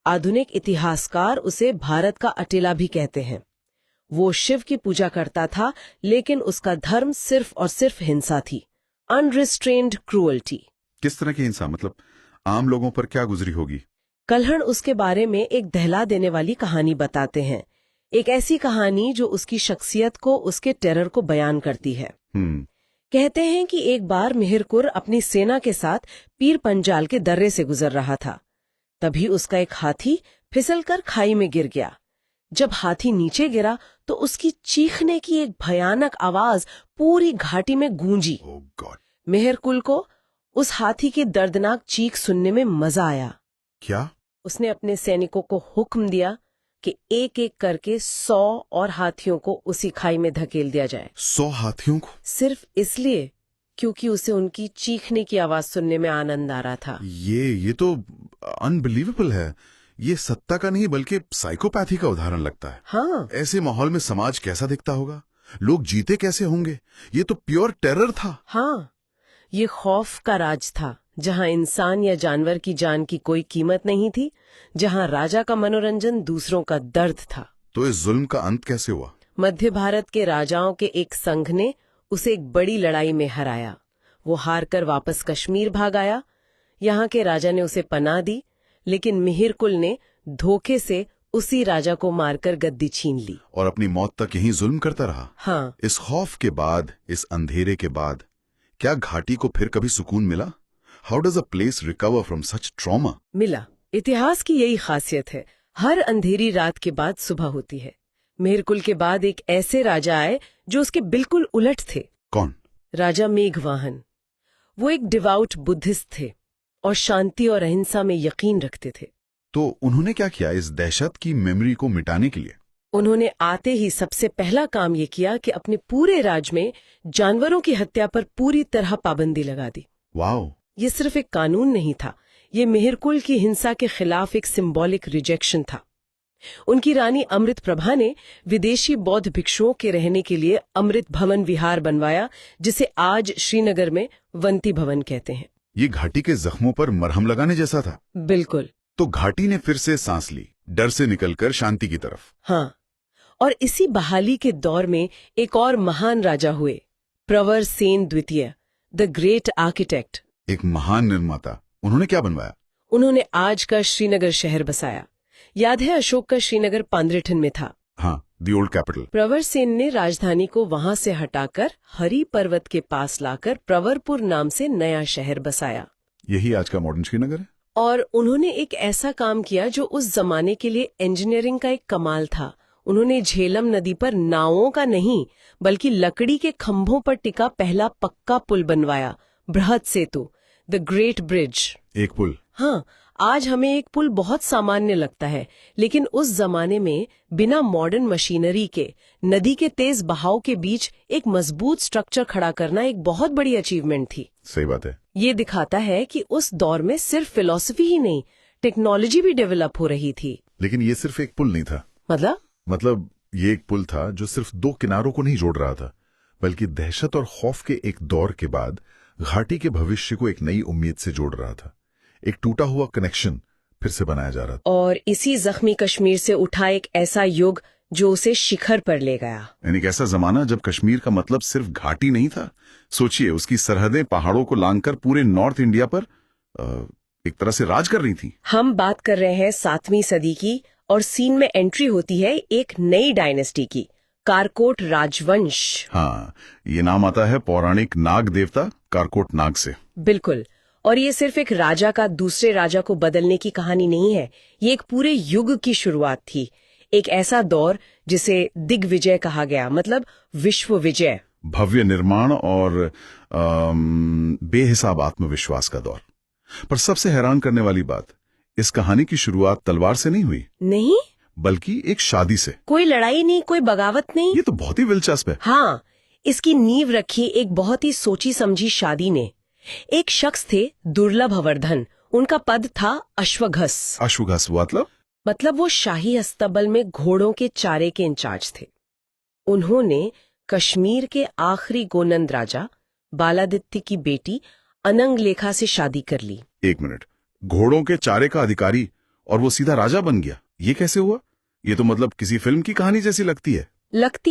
आधुनिक इतिहासकार उसे भारत का अटेला भी कहते हैं। वो शिव की पूजा करता था, लेकिन उसका धर्म सिर्फ और सिर्फ हिंसा थी, अनरिस्ट्रेन्ड क्रूअल्टी। किस तरह की हिंसा? मतलब आम लोगों पर क्या गुजरी होगी? कल्हण उसके बारे में एक दहला देने वाली कहानी बताते हैं, एक ऐसी कहानी जो उसकी शख्सियत को, उसके टेरर को बयान करती है। कहते हैं कि एक बार मिहिरकुर अपनी सेना के साथ पीर पंजाल के दर्रे से गुजर रहा था। तभी उसका एक हाथी फिसलकर खाई में गिर गया। जब हाथी नीचे गिरा तो उसकी चीखने की एक भयानक आवाज पूरी घाटी में गूंजी। Oh God! मिहिरकुल को उस हाथी की दर्दनाक चीख सुनने में मजा आया। क्या? उसने अपने सैनिकों को हुक्म दिया कि एक एक करके 100 और हाथियों को उसी खाई में धकेल दिया जाए। 100 हाथियों को? सिर्फ इसलिए क्योंकि उसे उनकी चीखने की आवाज सुनने में आनंद आ रहा था। ये तो अनबिलीवेबल है। ये सत्ता का नहीं बल्कि साइकोपैथी का उदाहरण लगता है। हाँ, ऐसे माहौल में समाज कैसा दिखता होगा? लोग जीते कैसे होंगे? ये तो प्योर टेरर था। हाँ, ये खौफ का राज था, जहाँ इंसान या जानवर की जान की कोई कीमत नहीं थी, जहाँ राजा का मनोरंजन दूसरों का दर्द था। तो इस जुल्म का अंत कैसे हुआ? मध्य भारत के राजाओं के एक संघ ने उसे एक बड़ी लड़ाई में हराया। वो हारकर वापस कश्मीर भाग आया। यहाँ के राजा ने उसे पनाह दी, लेकिन मिहिरकुल ने धोखे से उसी राजा को मारकर गद्दी छीन ली और अपनी मौत तक यही जुल्म करता रहा। हाँ, इस खौफ के बाद, इस अंधेरे के बाद, क्या घाटी को फिर कभी सुकून मिला? How does a place recover from such trauma? मिला। इतिहास की यही खासियत है, हर अंधेरी रात के बाद सुबह होती है। मिहिरकुल के बाद एक ऐसे राजा आए जो उसके बिल्कुल उलट थे। कौन? राजा मेघवाहन। वो एक डिवाउट बुद्धिस्ट थे और शांति और अहिंसा में यकीन रखते थे। तो उन्होंने क्या किया इस दहशत की मेमोरी को मिटाने के लिए? उन्होंने आते ही सबसे पहला काम ये किया कि अपने पूरे राज्य में जानवरों की हत्या पर पूरी तरह पाबंदी लगा दी। वाओ! ये सिर्फ एक कानून नहीं था, ये मिहिरकुल की हिंसा के खिलाफ एक सिंबॉलिक रिजेक्शन था। उनकी रानी अमृत प्रभा ने विदेशी बौद्ध भिक्षुओं के रहने के लिए अमृत भवन विहार बनवाया, जिसे आज श्रीनगर में वंती भवन कहते हैं। ये घाटी के जख्मों पर मरहम लगाने जैसा था। बिल्कुल। तो घाटी ने फिर से सांस ली, डर से निकलकर शांति की तरफ। हाँ, और इसी बहाली के दौर में एक और महान राजा हुए, प्रवर सेन द्वितीय, द ग्रेट आर्किटेक्ट। एक महान निर्माता। उन्होंने क्या बनवाया? उन्होंने आज का श्रीनगर शहर बसाया। याद है अशोक का श्रीनगर पांद्रेठन में था। हाँ, दी ओल्ड कैपिटल। प्रवर सेन ने राजधानी को वहां से हटाकर हरी पर्वत के पास लाकर प्रवरपुर नाम से नया शहर बसाया। यही आज का मॉडर्न श्रीनगर है। और उन्होंने एक ऐसा काम किया जो उस जमाने के लिए इंजीनियरिंग का एक कमाल था। उन्होंने झेलम नदी पर नावों का नहीं बल्कि लकड़ी के खंभों पर टिका पहला पक्का पुल बनवाया, बृहद सेतु, द ग्रेट ब्रिज। एक पुल। हाँ, आज हमें एक पुल बहुत सामान्य लगता है, लेकिन उस जमाने में बिना मॉडर्न मशीनरी के नदी के तेज बहाव के बीच एक मजबूत स्ट्रक्चर खड़ा करना एक बहुत बड़ी अचीवमेंट थी। सही बात है। ये दिखाता है कि उस दौर में सिर्फ फिलॉसफी ही नहीं, टेक्नोलॉजी भी डेवलप हो रही थी। लेकिन ये सिर्फ एक पुल नहीं था। मतलब ये एक पुल था जो सिर्फ दो किनारों को नहीं जोड़ रहा था, बल्कि दहशत और खौफ के एक दौर के बाद घाटी के भविष्य को एक नई उम्मीद से जोड़ रहा था। एक टूटा हुआ कनेक्शन फिर से बनाया जा रहा था। और इसी जख्मी कश्मीर से उठा एक ऐसा युग जो उसे शिखर पर ले गया। यानी एक ऐसा जमाना जब कश्मीर का मतलब सिर्फ घाटी नहीं था। सोचिए, उसकी सरहदें पहाड़ों को लांघकर पूरे नॉर्थ इंडिया पर एक तरह से राज कर रही थी। हम बात कर रहे हैं 7वीं सदी की, और सीन में एंट्री होती है एक नई डायनेस्टी की, कारकोट राजवंश। हाँ, ये नाम आता है पौराणिक नाग देवता कारकोट नाग से। बिल्कुल। और ये सिर्फ एक राजा का दूसरे राजा को बदलने की कहानी नहीं है, ये एक पूरे युग की शुरुआत थी। एक ऐसा दौर जिसे दिग्विजय कहा गया, मतलब विश्व विजय, भव्य निर्माण और बेहिसाब आत्मविश्वास का दौर। पर सबसे हैरान करने वाली बात, इस कहानी की शुरुआत तलवार से नहीं हुई। नहीं, बल्कि एक शादी से। कोई लड़ाई नहीं, कोई बगावत नहीं। ये तो बहुत ही दिलचस्प है। हाँ, इसकी नींव रखी एक बहुत ही सोची समझी शादी ने। एक शख्स थे दुर्लभवर्धन, उनका पद था अश्वघस। अश्वघस मतलब वो शाही अस्तबल में घोड़ों के चारे के इंचार्ज थे। उन्होंने कश्मीर के आखिरी गोनंद राजा बालादित्य की बेटी अनंगलेखा से शादी कर ली। एक मिनट, घोड़ों के चारे का अधिकारी और वो सीधा राजा बन गया, ये कैसे हुआ? ये तो मतलब किसी फिल्म की कहानी जैसी लगती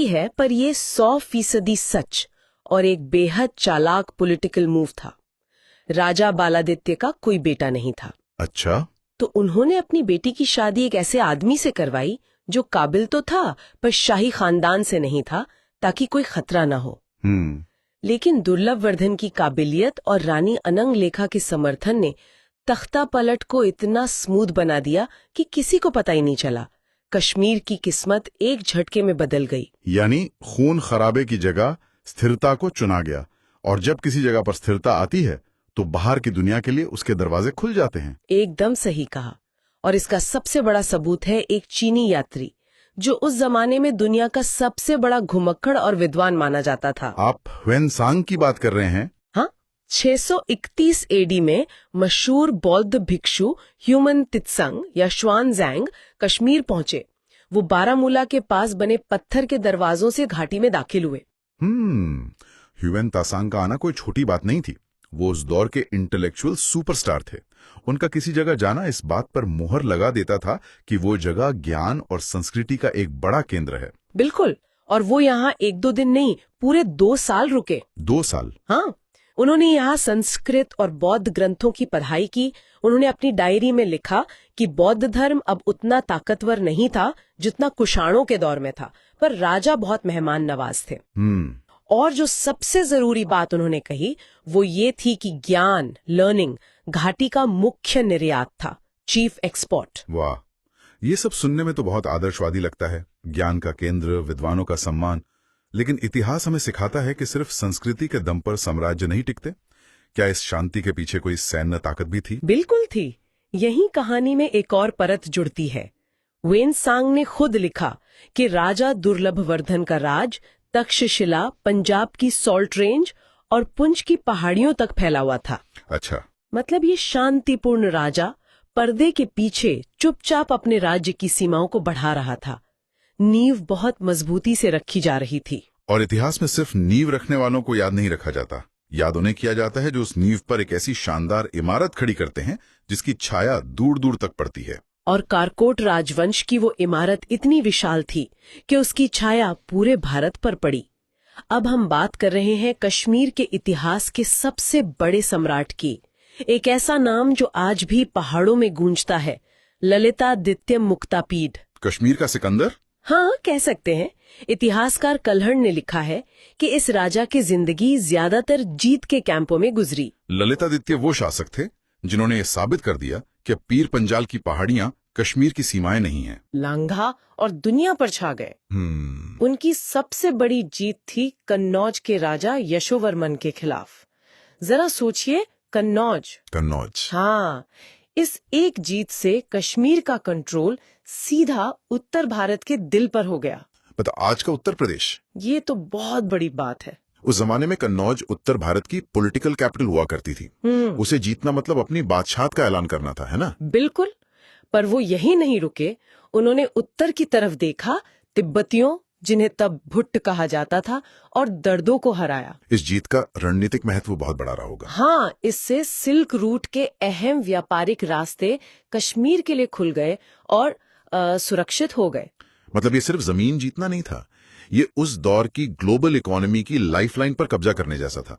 है। पर ये 100% सच और एक बेहद चालाक पॉलिटिकल मूव था। राजा बालादित्य का कोई बेटा नहीं था। अच्छा। तो उन्होंने अपनी बेटी की शादी एक ऐसे आदमी से करवाई जो काबिल तो था पर शाही खानदान से नहीं था, ताकि कोई खतरा न हो। लेकिन दुर्लभवर्धन की काबिलियत और रानी अनंगलेखा के समर्थन ने तख्ता पलट को इतना स्मूथ बना दिया कि किसी को पता ही नहीं चला। कश्मीर की किस्मत एक झटके में बदल गई। यानी खून खराबे की जगह स्थिरता को चुना गया, और जब किसी जगह पर स्थिरता आती है तो बाहर की दुनिया के लिए उसके दरवाजे खुल जाते हैं। एकदम सही कहा। और इसका सबसे बड़ा सबूत है एक चीनी यात्री जो उस जमाने में दुनिया का सबसे बड़ा घुमक्कड़ और विद्वान माना जाता था। आप ह्वेनसांग की बात कर रहे हैं? हाँ, 631 एडी में मशहूर बौद्ध भिक्षु ह्यूमन तित्संग या श्वानजैंग कश्मीर पहुंचे। वो बारामूला के पास बने पत्थर के दरवाजों से घाटी में दाखिल हुए। ह्यूमन तासांग का आना कोई छोटी बात नहीं थी। वो उस दौर के इंटेलेक्चुअल सुपरस्टार थे। उनका किसी जगह जाना इस बात पर मोहर लगा देता था कि वो जगह ज्ञान और संस्कृति का एक बड़ा केंद्र है। बिल्कुल। और वो यहाँ 1-2 दिन नहीं, पूरे 2 साल रुके। 2 साल? हाँ, उन्होंने यहाँ संस्कृत और बौद्ध ग्रंथों की पढ़ाई की। उन्होंने अपनी डायरी में लिखा कि बौद्ध धर्म अब उतना ताकतवर नहीं था जितना कुषाणों के दौर में था, पर राजा बहुत मेहमान नवाज थे। और जो सबसे जरूरी बात उन्होंने कही वो ये थी कि ज्ञान, लर्निंग, घाटी का मुख्य निर्यात था, चीफ एक्सपोर्ट। वाह, ये सब सुनने में तो बहुत आदर्शवादी लगता है, ज्ञान का केंद्र, विद्वानों का सम्मान। लेकिन इतिहास हमें सिखाता है कि सिर्फ संस्कृति के दम पर साम्राज्य नहीं टिकते। क्या इस शांति के पीछे कोई सैन्य ताकत भी थी? बिल्कुल थी। यही कहानी में एक और परत जुड़ती है। ह्वेनसांग ने खुद लिखा कि राजा दुर्लभवर्धन का राज तक्षशिला, पंजाब की सॉल्ट रेंज और पुंछ की पहाड़ियों तक फैला हुआ था। अच्छा। मतलब ये शांतिपूर्ण राजा पर्दे के पीछे चुपचाप अपने राज्य की सीमाओं को बढ़ा रहा था। नींव बहुत मजबूती से रखी जा रही थी। और इतिहास में सिर्फ नींव रखने वालों को याद नहीं रखा जाता, याद उन्हें किया जाता है जो उस नींव पर एक ऐसी शानदार इमारत खड़ी करते हैं जिसकी छाया दूर दूर तक पड़ती है। और कारकोट राजवंश की वो इमारत इतनी विशाल थी कि उसकी छाया पूरे भारत पर पड़ी। अब हम बात कर रहे हैं कश्मीर के इतिहास के सबसे बड़े सम्राट की। एक ऐसा नाम जो आज भी पहाड़ों में गूंजता है, ललितादित्य मुक्तापीड। कश्मीर का सिकंदर? हाँ, कह सकते हैं। इतिहासकार कल्हण ने लिखा है कि इस राजा की जिंदगी ज्यादातर जीत के कैंपों में गुजरी। ललितादित्य वो शासक थे जिन्होंने ये साबित कर दिया कि पीर पंजाल की पहाड़ियां कश्मीर की सीमाएं नहीं हैं। लांघा और दुनिया पर छा गए। उनकी सबसे बड़ी जीत थी कन्नौज के राजा यशोवर्मन के खिलाफ। जरा सोचिए, कन्नौज। हाँ, इस एक जीत से कश्मीर का कंट्रोल सीधा उत्तर भारत के दिल पर हो गया। पता आज का उत्तर प्रदेश? ये तो बहुत बड़ी बात है। उस जमाने में कन्नौज उत्तर भारत की पॉलिटिकल कैपिटल हुआ करती थी। उसे जीतना मतलब अपनी बादशाहत का ऐलान करना था, है ना? बिल्कुल। पर वो यही नहीं रुके, उन्होंने उत्तर की तरफ देखा, तिब्बतियों, जिन्हें तब भुट्ट कहा जाता था, और दर्दों को हराया। इस जीत का रणनीतिक महत्व बहुत बड़ा रहा होगा। हाँ, इससे सिल्क रूट के अहम व्यापारिक रास्ते कश्मीर के लिए खुल गए और सुरक्षित हो गए। मतलब ये सिर्फ जमीन जीतना नहीं था, ये उस दौर की ग्लोबल इकोनॉमी की लाइफलाइन पर कब्जा करने जैसा था।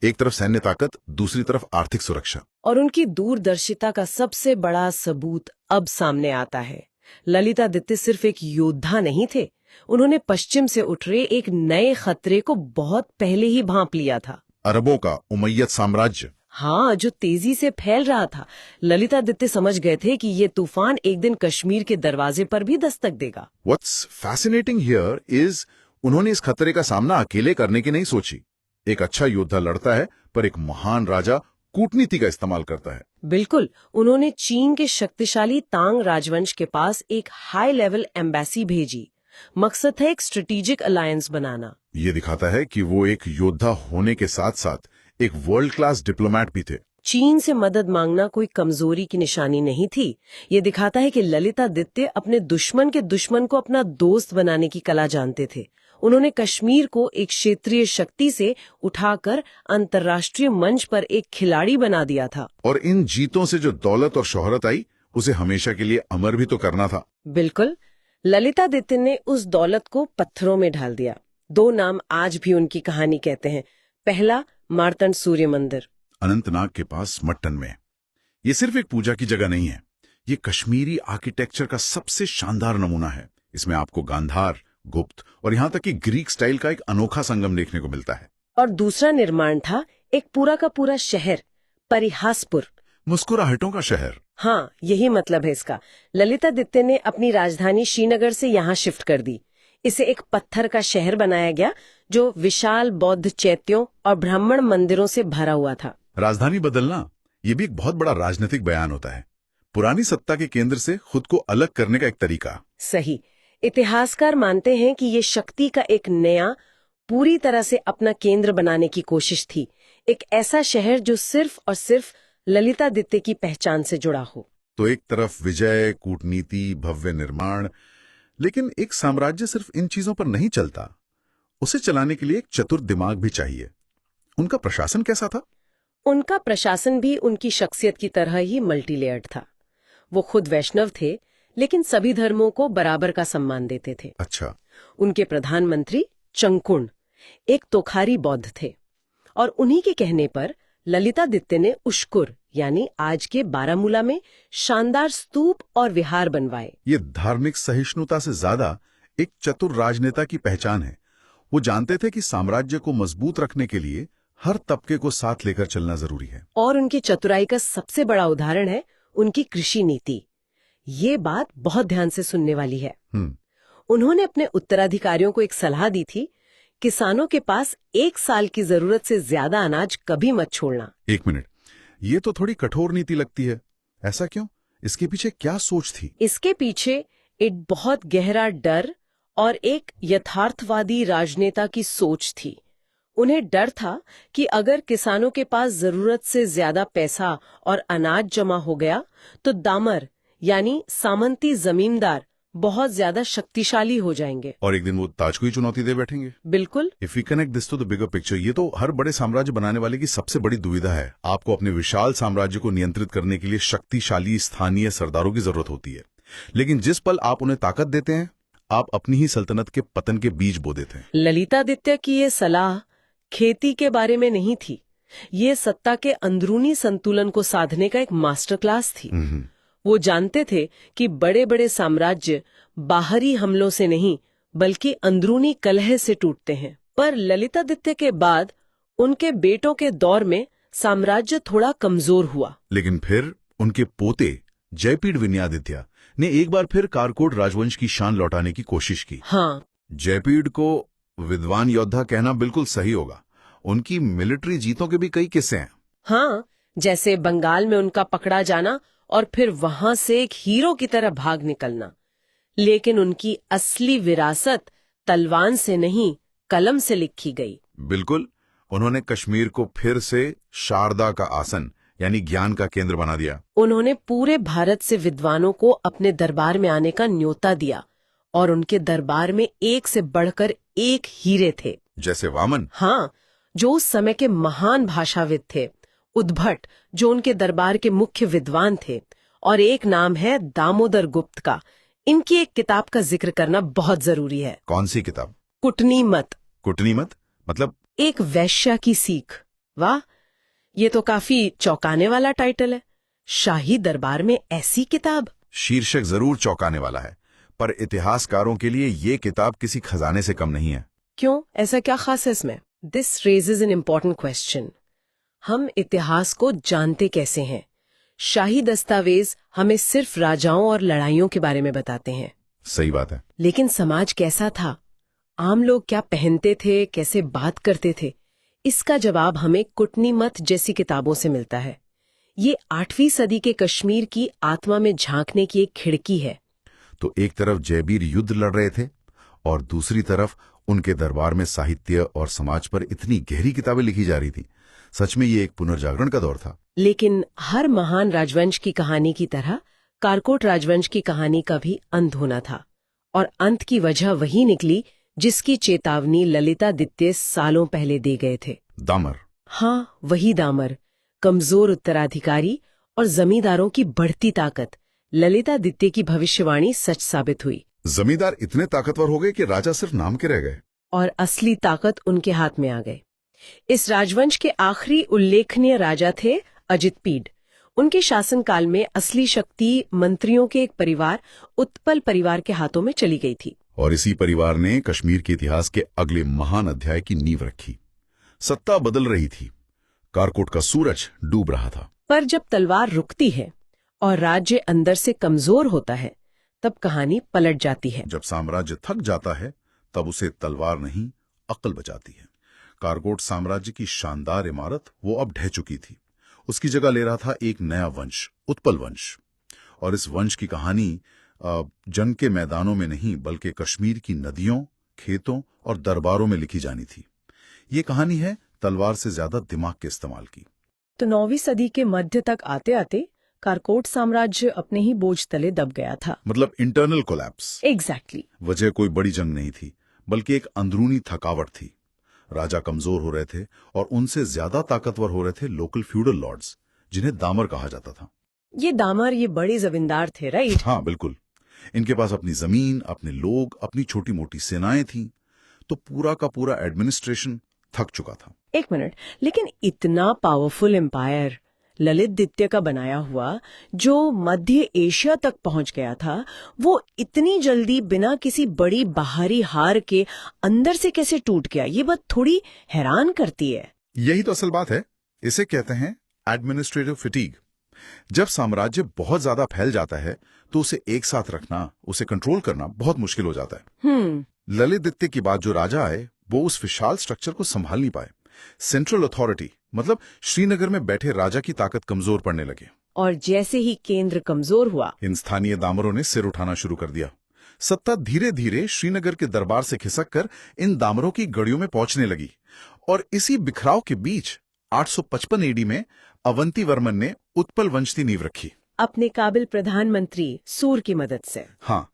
एक तरफ सैन्य ताकत, दूसरी तरफ आर्थिक सुरक्षा। और उनकी दूरदर्शिता का सबसे बड़ा सबूत अब सामने आता है। ललितादित्य सिर्फ एक योद्धा नहीं थे, उन्होंने पश्चिम से उठ रहे एक नए खतरे को बहुत पहले ही भांप लिया था। अरबों का उमैयद साम्राज्य। हाँ, जो तेजी से फैल रहा था। ललितादित्य समझ गए थे कि ये तूफान एक दिन कश्मीर के दरवाजे पर भी दस्तक देगा। What's fascinating here is उन्होंने इस खतरे का सामना अकेले करने की नहीं सोची। एक अच्छा योद्धा लड़ता है, पर एक महान राजा कूटनीति का इस्तेमाल करता है। बिल्कुल, उन्होंने चीन के शक्तिशाली तांग राजवंश के पास एक हाई लेवल एम्बेसी भेजी। मकसद है एक स्ट्रेटेजिक अलायंस बनाना। ये दिखाता है कि वो एक योद्धा होने के साथ साथ एक वर्ल्ड क्लास डिप्लोमैट भी थे। चीन से मदद मांगना कोई कमजोरी की निशानी नहीं थी। ये दिखाता है कि ललितादित्य अपने दुश्मन के दुश्मन को अपना दोस्त बनाने की कला जानते थे। उन्होंने कश्मीर को एक क्षेत्रीय शक्ति से उठाकर अंतर्राष्ट्रीय मंच पर एक खिलाड़ी बना दिया था। और इन जीतों से जो दौलत और शोहरत आई, उसे हमेशा के लिए अमर भी तो करना था। बिल्कुल, ललितादित्य ने उस दौलत को पत्थरों में ढाल दिया। 2 नाम आज भी उनकी कहानी कहते हैं। पहला, मार्तंड सूर्य मंदिर, अनंतनाग के पास मट्टन में। ये सिर्फ एक पूजा की जगह नहीं है, ये कश्मीरी आर्किटेक्चर का सबसे शानदार नमूना है। इसमें आपको गांधार, गुप्त और यहाँ तक कि ग्रीक स्टाइल का एक अनोखा संगम देखने को मिलता है। और दूसरा निर्माण था एक पूरा का पूरा शहर, परिहासपुर, मुस्कुराहटों का शहर। हाँ, यही मतलब है इसका। ललितादित्य ने अपनी राजधानी श्रीनगर से यहाँ शिफ्ट कर दी। इसे एक पत्थर का शहर बनाया गया जो विशाल बौद्ध चैत्यों और ब्राह्मण मंदिरों से भरा हुआ था। राजधानी बदलना, ये भी एक बहुत बड़ा राजनीतिक बयान होता है। पुरानी सत्ता के केंद्र से खुद को अलग करने का एक तरीका। सही। इतिहासकार मानते हैं कि ये शक्ति का एक नया, पूरी तरह से अपना केंद्र बनाने की कोशिश थी। एक ऐसा शहर जो सिर्फ और सिर्फ ललितादित्य की पहचान से जुड़ा हो। तो एक तरफ विजय, कूटनीति, भव्य निर्माण, लेकिन एक साम्राज्य सिर्फ इन चीजों पर नहीं चलता। उसे चलाने के लिए एक चतुर दिमाग भी चाहिए। उनका प्रशासन कैसा था? उनका प्रशासन भी उनकी शख्सियत की तरह ही मल्टीलेयर्ड था। वो खुद वैष्णव थे, लेकिन सभी धर्मों को बराबर का सम्मान देते थे। अच्छा। उनके प्रधानमंत्री चंकुण एक तोखारी बौद्ध थे, और उन्हीं के कहने पर ललितादित्य ने उश्कुर यानी आज के बारामूला में शानदार स्तूप और विहार बनवाए। ये धार्मिक सहिष्णुता से ज्यादा एक चतुर राजनेता की पहचान है। वो जानते थे कि साम्राज्य को मजबूत रखने के लिए हर तबके को साथ लेकर चलना जरूरी है। और उनकी चतुराई का सबसे बड़ा उदाहरण है उनकी कृषि नीति। ये बात बहुत ध्यान से सुनने वाली है। उन्होंने अपने उत्तराधिकारियों को एक सलाह दी थी, किसानों के पास 1 साल की जरूरत से ज्यादा अनाज कभी मत छोड़ना। 1 मिनट, ये तो थोड़ी कठोर नीति लगती है। ऐसा क्यों? इसके पीछे क्या सोच थी? इसके पीछे एक बहुत गहरा डर और एक यथार्थवादी राजनेता की सोच थी। उन्हें डर था कि अगर किसानों के पास जरूरत से ज्यादा पैसा और अनाज जमा हो गया तो दामर यानी सामंती जमींदार बहुत ज्यादा शक्तिशाली हो जाएंगे और एक दिन वो ताज को ही चुनौती दे बैठेंगे। बिल्कुल। If we connect this to the bigger picture, ये तो हर बड़े साम्राज्य बनाने वाले की सबसे बड़ी दुविधा है। आपको अपने विशाल साम्राज्य को नियंत्रित करने के लिए शक्तिशाली स्थानीय सरदारों की जरूरत होती है, लेकिन जिस पल आप उन्हें ताकत देते हैं, आप अपनी ही सल्तनत के पतन के बीज बो देते हैं। ललितादित्य की ये सलाह खेती के बारे में नहीं थी, ये सत्ता के अंदरूनी संतुलन को साधने का एक मास्टर क्लास थी। वो जानते थे कि बड़े बड़े साम्राज्य बाहरी हमलों से नहीं बल्कि अंदरूनी कलह से टूटते हैं। पर ललितादित्य के बाद उनके बेटों के दौर में साम्राज्य थोड़ा कमजोर हुआ। लेकिन फिर उनके पोते जयपीड विनयादित्य ने एक बार फिर कारकोट राजवंश की शान लौटाने की कोशिश की। हाँ, जयपीड को विद्वान योद्धा कहना बिल्कुल सही होगा। उनकी मिलिट्री जीतों के भी कई किस्से हैं। हाँ, जैसे बंगाल में उनका पकड़ा जाना और फिर वहां से एक हीरो की तरह भाग निकलना। लेकिन उनकी असली विरासत तलवार से नहीं, कलम से लिखी गई। बिल्कुल, उन्होंने कश्मीर को फिर से शारदा का आसन यानी ज्ञान का केंद्र बना दिया। उन्होंने पूरे भारत से विद्वानों को अपने दरबार में आने का न्योता दिया और उनके दरबार में एक से बढ़कर एक हीरे थे। जैसे वामन। हाँ, जो उस समय के महान भाषाविद थे, उद्भट जो उनके दरबार के मुख्य विद्वान थे, और एक नाम है दामोदर गुप्त का। इनकी एक किताब का जिक्र करना बहुत जरूरी है। कौन सी किताब? कुटनीमत। कुटनीमत मतलब? एक वैश्या की सीख। वाह, ये तो काफी चौंकाने वाला टाइटल है। शाही दरबार में ऐसी किताब। शीर्षक जरूर चौंकाने वाला है, पर इतिहासकारों के लिए ये किताब किसी खजाने से कम नहीं है। क्यों, ऐसा क्या खास है इसमें? This raises an important question. हम इतिहास को जानते कैसे हैं? शाही दस्तावेज हमें सिर्फ राजाओं और लड़ाइयों के बारे में बताते हैं। सही बात है। लेकिन समाज कैसा था? आम लोग क्या पहनते थे, कैसे बात करते थे? इसका जवाब हमें कुटनीमत जैसी किताबों से मिलता है। ये 8वीं सदी के कश्मीर की आत्मा में झांकने की एक खिड़की है। तो एक तरफ जयबीर युद्ध लड़ रहे थे और दूसरी तरफ उनके दरबार में साहित्य और समाज पर इतनी गहरी किताबें लिखी जा रही थी। सच में ये एक पुनर्जागरण का दौर था। लेकिन हर महान राजवंश की कहानी की तरह कारकोट राजवंश की कहानी का भी अंत होना था, और अंत की वजह वही निकली जिसकी चेतावनी ललितादित्य सालों पहले दे गए थे। दामर। हाँ, वही दामर। कमजोर उत्तराधिकारी और जमींदारों की बढ़ती ताकत। ललितादित्य की भविष्यवाणी सच साबित हुई। जमींदार इतने ताकतवर हो गए कि राजा सिर्फ नाम के रह गए और असली ताकत उनके हाथ में आ गई। इस राजवंश के आखिरी उल्लेखनीय राजा थे अजितपीड। उनके शासनकाल में असली शक्ति मंत्रियों के एक परिवार, उत्पल परिवार के हाथों में चली गई थी। और इसी परिवार ने कश्मीर के इतिहास के अगले महान अध्याय की नींव रखी। सत्ता बदल रही थी, कारकोट का सूरज डूब रहा था। पर जब तलवार रुकती है और राज्य अंदर से कमजोर होता है, तब कहानी पलट जाती है। जब साम्राज्य थक जाता है, तब उसे तलवार नहीं, अक्ल बचाती है। कारकोट साम्राज्य की शानदार इमारत वो अब ढह चुकी थी। उसकी जगह ले रहा था एक नया वंश, उत्पल वंश। और इस वंश की कहानी जंग के मैदानों में नहीं बल्कि कश्मीर की नदियों, खेतों और दरबारों में लिखी जानी थी। ये कहानी है तलवार से ज्यादा दिमाग के इस्तेमाल की। तो 9वीं सदी के मध्य तक आते आते कारकोट साम्राज्य अपने ही बोझ तले दब गया था। मतलब इंटरनल कोलैप्स। एग्जैक्टली। वजह कोई बड़ी जंग नहीं थी, बल्कि एक अंदरूनी थकावट थी। राजा कमजोर हो रहे थे और उनसे ज्यादा ताकतवर हो रहे थे लोकल फ्यूडल लॉर्ड्स, जिन्हें दामर कहा जाता था। ये दामर, ये बड़े जमींदार थे, राइट? हाँ, बिल्कुल। इनके पास अपनी जमीन, अपने लोग, अपनी छोटी मोटी सेनाएं थीं। तो पूरा का पूरा एडमिनिस्ट्रेशन थक चुका था। एक मिनट, लेकिन इतना पावरफुल एम्पायर ललितादित्य का बनाया हुआ, जो मध्य एशिया तक पहुंच गया था, वो इतनी जल्दी बिना किसी बड़ी बाहरी हार के अंदर से कैसे टूट गया? ये बात थोड़ी हैरान करती है। यही तो असल बात है। इसे कहते हैं एडमिनिस्ट्रेटिव फिटीग। जब साम्राज्य बहुत ज्यादा फैल जाता है तो उसे एक साथ रखना, उसे कंट्रोल करना बहुत मुश्किल हो जाता है। ललितादित्य के बाद जो राजा आए, वो उस विशाल स्ट्रक्चर को संभाल नहीं पाए। सेंट्रल अथॉरिटी मतलब श्रीनगर में बैठे राजा की ताकत कमजोर पड़ने लगे। और जैसे ही केंद्र कमजोर हुआ, इन स्थानीय दामरों ने सिर उठाना शुरू कर दिया। सत्ता धीरे धीरे श्रीनगर के दरबार से खिसक कर इन दामरों की गड़ियों में पहुंचने लगी। और इसी बिखराव के बीच 855 एडी में अवंती वर्मन ने उत्पल वंश की नींव रखी, अपने काबिल प्रधानमंत्री सूर की मदद से। हाँ,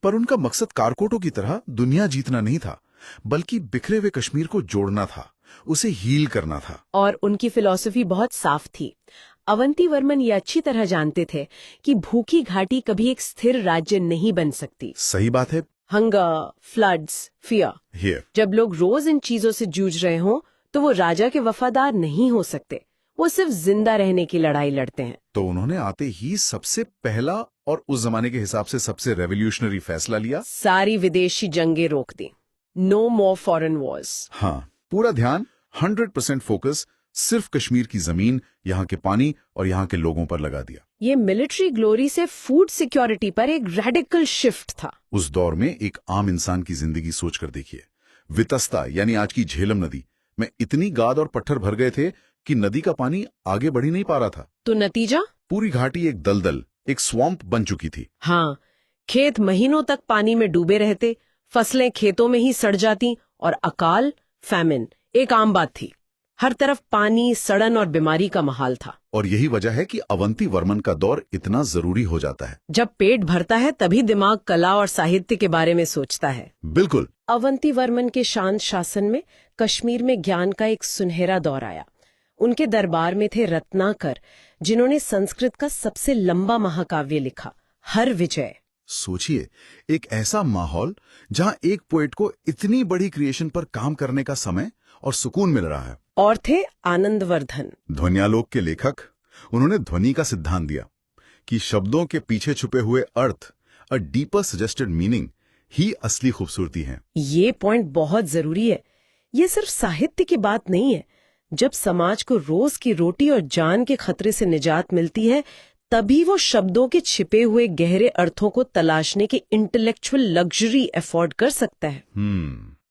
पर उनका मकसद कारकोटों की तरह दुनिया जीतना नहीं था, बल्कि बिखरे हुए कश्मीर को जोड़ना था, उसे हील करना था। और उनकी फिलॉसफी बहुत साफ थी। अवंती वर्मन ये अच्छी तरह जानते थे कि भूखी घाटी कभी एक स्थिर राज्य नहीं बन सकती। सही बात है। Hunger, floods, fear. हियर जब लोग रोज इन चीजों से जूझ रहे हों तो वो राजा के वफादार नहीं हो सकते, वो सिर्फ जिंदा रहने की लड़ाई लड़ते हैं। तो उन्होंने आते ही सबसे पहला और उस जमाने के हिसाब से सबसे रेवोल्यूशनरी फैसला लिया। सारी विदेशी जंगें रोक दी। नो मोर फॉरेन वॉर्स। हाँ, पूरा ध्यान 100% फोकस सिर्फ कश्मीर की जमीन, यहाँ के पानी और यहाँ के लोगों पर लगा दिया। ये मिलिट्री ग्लोरी से फूड सिक्योरिटी पर एक रेडिकल शिफ्ट था। उस दौर में एक आम इंसान की जिंदगी सोचकर देखिए। वितस्ता यानी आज की झेलम नदी में इतनी गाद और पत्थर भर गए थे कि नदी का पानी आगे बढ़ ही नहीं पा रहा था। तो नतीजा? पूरी घाटी एक दलदल, एक स्वैम्प बन चुकी थी। हाँ, खेत महीनों तक पानी में डूबे रहते, फसलें खेतों में ही सड़ जाती और अकाल, फैमिन एक आम बात थी। हर तरफ पानी, सड़न और बीमारी का माहौल था। और यही वजह है कि अवंती वर्मन का दौर इतना जरूरी हो जाता है। जब पेट भरता है तभी दिमाग कला और साहित्य के बारे में सोचता है। बिल्कुल। अवंती वर्मन के शांत शासन में कश्मीर में ज्ञान का एक सुनहरा दौर आया। उनके दरबार में थे रत्नाकर, जिन्होंने संस्कृत का सबसे लंबा महाकाव्य लिखा, हर विजय। सोचिए, एक ऐसा माहौल जहां एक पोएट को इतनी बड़ी क्रिएशन पर काम करने का समय और सुकून मिल रहा है। और थे आनंदवर्धन, ध्वन्यालोक के लेखक। उन्होंने ध्वनि का सिद्धांत दिया कि शब्दों के पीछे छुपे हुए अर्थ, अ डीपर सजेस्टेड मीनिंग, ही असली खूबसूरती है। ये पॉइंट बहुत जरूरी है। ये सिर्फ साहित्य की बात नहीं है। जब समाज को रोज की रोटी और जान के खतरे से निजात मिलती है, तभी वो शब्दों के छिपे हुए गहरे अर्थों को तलाशने की इंटेलेक्चुअल लग्जरी अफोर्ड कर सकता है।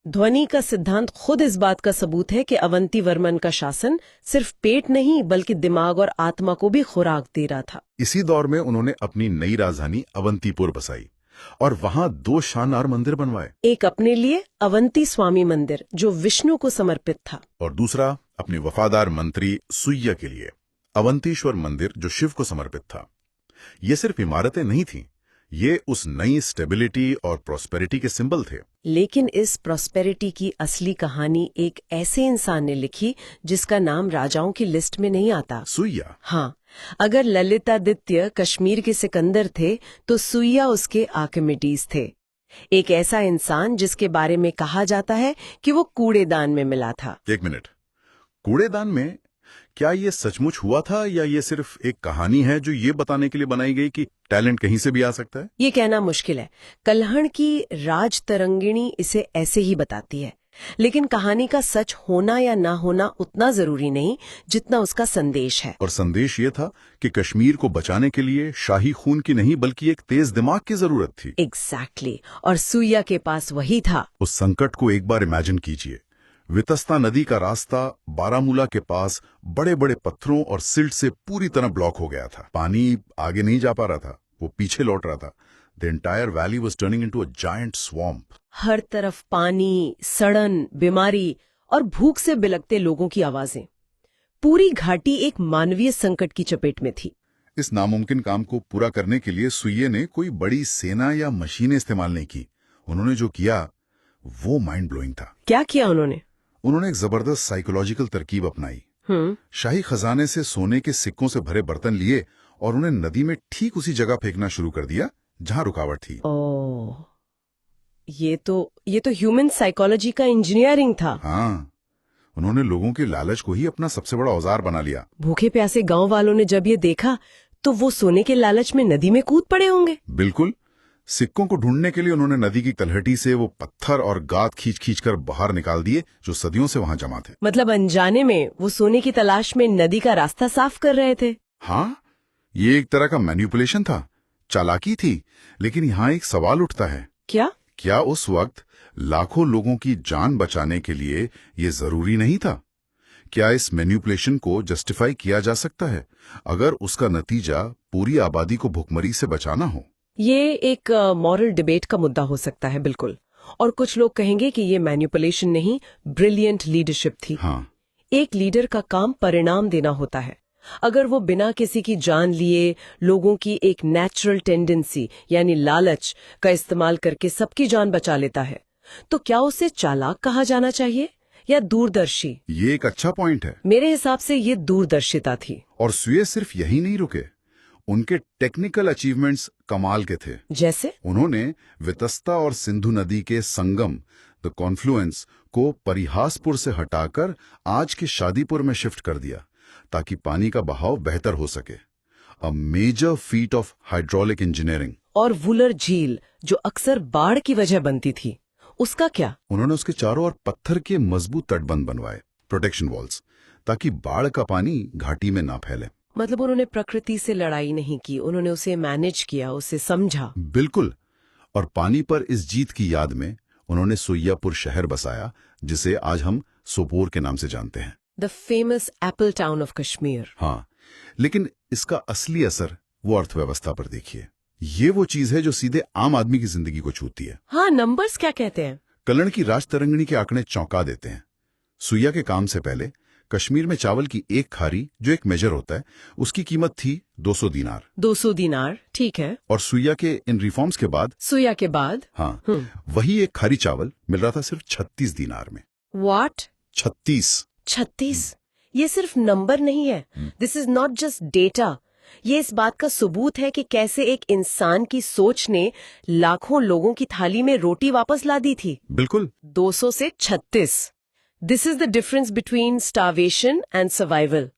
ध्वनि का सिद्धांत खुद इस बात का सबूत है कि अवंती वर्मन का शासन सिर्फ पेट नहीं बल्कि दिमाग और आत्मा को भी खुराक दे रहा था। इसी दौर में उन्होंने अपनी नई राजधानी अवंतीपुर बसाई और वहां 2 शानदार मंदिर बनवाए। एक अपने लिए अवंती स्वामी मंदिर जो विष्णु को समर्पित था, और दूसरा अपने वफादार मंत्री सुय्या के लिए अवंतीश्वर मंदिर जो शिव को समर्पित था। ये सिर्फ इमारतें नहीं थीं, ये उस नई स्टेबिलिटी और प्रॉस्पेरिटी के सिंबल थे। लेकिन इस प्रॉस्पेरिटी की असली कहानी एक ऐसे इंसान ने लिखी जिसका नाम राजाओं की लिस्ट में नहीं आता। सुय्या। हाँ, अगर ललितादित्य कश्मीर के सिकंदर थे तो सुय्या उसके आर्किमिडीज थे। एक ऐसा इंसान जिसके बारे में कहा जाता है कि वो कूड़ेदान में मिला था। एक मिनट, कूड़ेदान में? क्या ये सचमुच हुआ था या ये सिर्फ एक कहानी है जो ये बताने के लिए बनाई गई कि टैलेंट कहीं से भी आ सकता है? ये कहना मुश्किल है। कल्हण की राज तरंगिणी इसे ऐसे ही बताती है, लेकिन कहानी का सच होना या ना होना उतना जरूरी नहीं जितना उसका संदेश है। और संदेश ये था कि कश्मीर को बचाने के लिए शाही खून की नहीं बल्कि एक तेज दिमाग की जरूरत थी। एग्जैक्टली। और सुय्या के पास वही था। उस संकट को एक बार इमेजिन कीजिए। वितस्ता नदी का रास्ता बारामूला के पास बड़े बड़े पत्थरों और सिल्ट से पूरी तरह ब्लॉक हो गया था। पानी आगे नहीं जा पा रहा था, वो पीछे लौट रहा था। The entire valley was turning into a giant swamp. हर तरफ पानी, सड़न, बीमारी और भूख से बिलखते लोगों की आवाजें। पूरी घाटी एक मानवीय संकट की चपेट में थी। इस नामुमकिन काम को पूरा करने के लिए सुय्ये ने कोई बड़ी सेना या मशीनें इस्तेमाल नहीं की। उन्होंने जो किया वो माइंड ब्लोइंग था। क्या किया उन्होंने? उन्होंने एक जबरदस्त साइकोलॉजिकल तरकीब अपनाई। शाही खजाने से सोने के सिक्कों से भरे बर्तन लिए और उन्हें नदी में ठीक उसी जगह फेंकना शुरू कर दिया जहां रुकावट थी। ओह, ये तो ह्यूमन साइकोलॉजी का इंजीनियरिंग था। हाँ, उन्होंने लोगों के लालच को ही अपना सबसे बड़ा औजार बना लिया। भूखे प्यासे गांव वालों ने जब ये देखा तो वो सोने के लालच में नदी में कूद पड़े होंगे। बिल्कुल। सिक्कों को ढूंढने के लिए उन्होंने नदी की तलहटी से वो पत्थर और गाद खींच कर बाहर निकाल दिए जो सदियों से वहां जमा थे। मतलब अनजाने में वो सोने की तलाश में नदी का रास्ता साफ कर रहे थे। हाँ, ये एक तरह का मैनिपुलेशन था, चालाकी थी। लेकिन यहाँ एक सवाल उठता है। क्या उस वक्त लाखों लोगों की जान बचाने के लिए ये जरूरी नहीं था? क्या इस मैनिपुलेशन को जस्टिफाई किया जा सकता है अगर उसका नतीजा पूरी आबादी को भुखमरी से बचाना हो? ये एक मॉरल डिबेट का मुद्दा हो सकता है, बिल्कुल। और कुछ लोग कहेंगे कि ये मैनिपुलेशन नहीं, ब्रिलियंट लीडरशिप थी। हाँ। एक लीडर का काम परिणाम देना होता है। अगर वो बिना किसी की जान लिए लोगों की एक नेचुरल टेंडेंसी यानी लालच का इस्तेमाल करके सबकी जान बचा लेता है, तो क्या उसे चालाक कहा जाना चाहिए या दूरदर्शी? ये एक अच्छा पॉइंट है। मेरे हिसाब से ये दूरदर्शिता थी। और सुय्ये सिर्फ यही नहीं रुके, उनके टेक्निकल अचीवमेंट्स कमाल के थे। जैसे? उन्होंने वितस्ता और सिंधु नदी के संगम, द कॉन्फ्लुएंस, को परिहासपुर से हटाकर आज के शादीपुर में शिफ्ट कर दिया ताकि पानी का बहाव बेहतर हो सके। A major feat of hydraulic engineering. और वुलर झील, जो अक्सर बाढ़ की वजह बनती थी, उसका क्या? उन्होंने उसके चारों ओर पत्थर के मजबूत तटबंध बनवाए, प्रोटेक्शन वॉल्स, ताकि बाढ़ का पानी घाटी में ना फैले। मतलब उन्होंने प्रकृति से लड़ाई नहीं की, उन्होंने उसे मैनेज किया, उसे समझा। बिल्कुल। और पानी पर इस जीत की याद में उन्होंने सुइयापुर शहर बसाया, जिसे आज हम सोपोर के नाम से जानते हैं। The famous Apple town of Kashmir. हाँ, लेकिन इसका असली असर वो अर्थव्यवस्था पर देखिए। ये वो चीज है जो सीधे आम आदमी की जिंदगी को छूती है। हाँ, नंबर्स क्या कहते हैं? कलण की राजतरंगिणी के आंकड़े चौंका देते हैं। सुइया के काम से पहले कश्मीर में चावल की एक खारी, जो एक मेजर होता है, उसकी कीमत थी 200 दीनार। 200 दीनार, ठीक है। और सुइया के इन रिफॉर्म्स के बाद, सुइया के बाद, हाँ, वही एक खारी चावल मिल रहा था सिर्फ 36 दीनार में। व्हाट? 36। ये सिर्फ नंबर नहीं है। This is not just data. ये इस बात का सबूत है कि कैसे एक इंसान की सोच ने लाखों लोगों की थाली में रोटी वापस ला दी थी। बिल्कुल। 200 से 36। This is the difference between starvation and survival.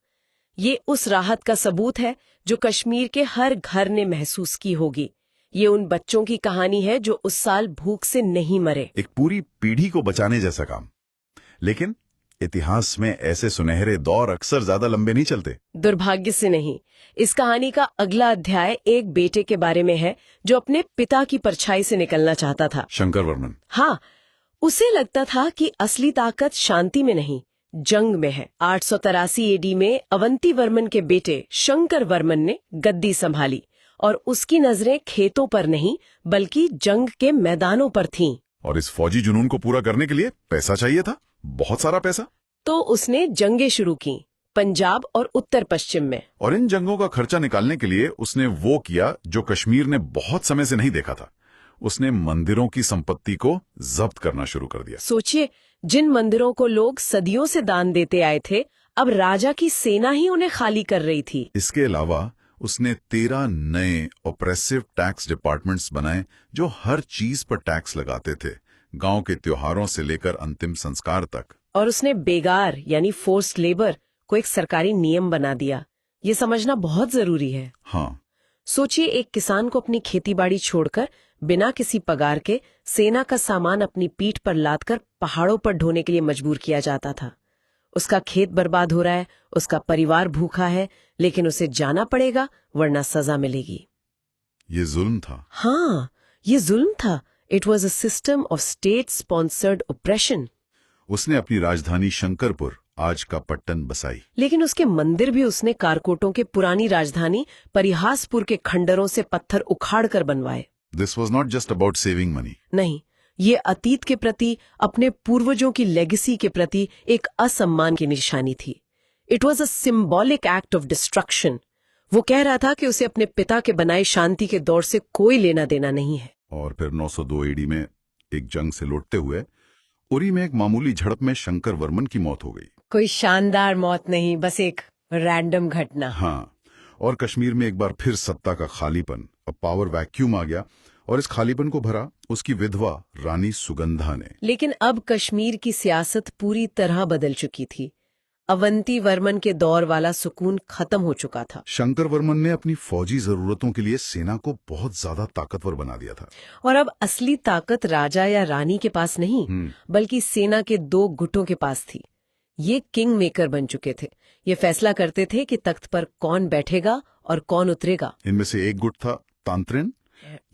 ये उस राहत का सबूत है जो कश्मीर के हर घर ने महसूस की होगी। ये उन बच्चों की कहानी है जो उस साल भूख से नहीं मरे। एक पूरी पीढ़ी को बचाने जैसा काम। लेकिन इतिहास में ऐसे सुनहरे दौर अक्सर ज्यादा लंबे नहीं चलते। दुर्भाग्य से नहीं। इस कहानी का अगला अध्याय एक बेटे के बारे में है जो अपने पिता की परछाई से निकलना चाहता था। शंकर वर्मन। हाँ, उसे लगता था कि असली ताकत शांति में नहीं, जंग में है। 883 एडी में अवंती वर्मन के बेटे शंकर वर्मन ने गद्दी संभाली और उसकी नजरें खेतों पर नहीं बल्कि जंग के मैदानों पर थीं। और इस फौजी जुनून को पूरा करने के लिए पैसा चाहिए था, बहुत सारा पैसा। तो उसने जंगें शुरू की, पंजाब और उत्तर पश्चिम में। और इन जंगों का खर्चा निकालने के लिए उसने वो किया जो कश्मीर ने बहुत समय से नहीं देखा था। उसने मंदिरों की संपत्ति को जब्त करना शुरू कर दिया। सोचिए, जिन मंदिरों को लोग सदियों से दान देते आए थे, अब राजा की सेना ही उन्हें खाली कर रही थी। इसके अलावा उसने 13 नए ऑपरेसिव टैक्स डिपार्टमेंट्स बनाए जो हर चीज पर टैक्स लगाते थे, गांव के त्योहारों से लेकर अंतिम संस्कार तक। और उसने बेगार यानी फोर्स्ड लेबर को एक सरकारी नियम बना दिया। ये समझना बहुत जरूरी है। हाँ, सोचिए, एक किसान को अपनी खेतीबाड़ी छोड़कर बिना किसी पगार के सेना का सामान अपनी पीठ पर लादकर पहाड़ों पर ढोने के लिए मजबूर किया जाता था। उसका खेत बर्बाद हो रहा है, उसका परिवार भूखा है, लेकिन उसे जाना पड़ेगा वरना सजा मिलेगी। ये जुल्म था। हाँ, ये जुल्म था। It was a system of state sponsored operation. उसने अपनी राजधानी शंकरपुर, आज का पट्टन, बसाई। लेकिन उसके मंदिर भी उसने कारकोटों के पुरानी राजधानी परिहासपुर के खंडरों से पत्थर उखाड़ कर बनवाए। This was not just about saving money. नहीं, ये अतीत के प्रति, अपने पूर्वजों की लेगेसी के प्रति एक असम्मान की निशानी थी। It was a symbolic act of destruction. वो कह रहा था कि उसे अपने पिता के बनाए शांति के दौर से कोई लेना देना नहीं है। और फिर 902 एडी में एक जंग से लौटते हुए उरी में एक मामूली झड़प में शंकर वर्मन की मौत हो गई। कोई शानदार मौत नहीं, बस एक रैंडम घटना। हाँ, और कश्मीर में एक बार फिर सत्ता का खालीपन, अब पावर वैक्यूम आ गया, और इस खालीपन को भरा उसकी विधवा रानी सुगंधा ने। लेकिन अब कश्मीर की सियासत पूरी तरह बदल चुकी थी। अवंती वर्मन के दौर वाला सुकून खत्म हो चुका था। शंकर वर्मन ने अपनी फौजी जरूरतों के लिए सेना को बहुत ज्यादा ताकतवर बना दिया था। और अब असली ताकत राजा या रानी के पास नहीं, बल्कि सेना के 2 गुटों के पास थी। ये किंग मेकर बन चुके थे। ये फैसला करते थे कि तख्त पर कौन बैठेगा और कौन उतरेगा। इनमें से एक गुट था तांत्रिन।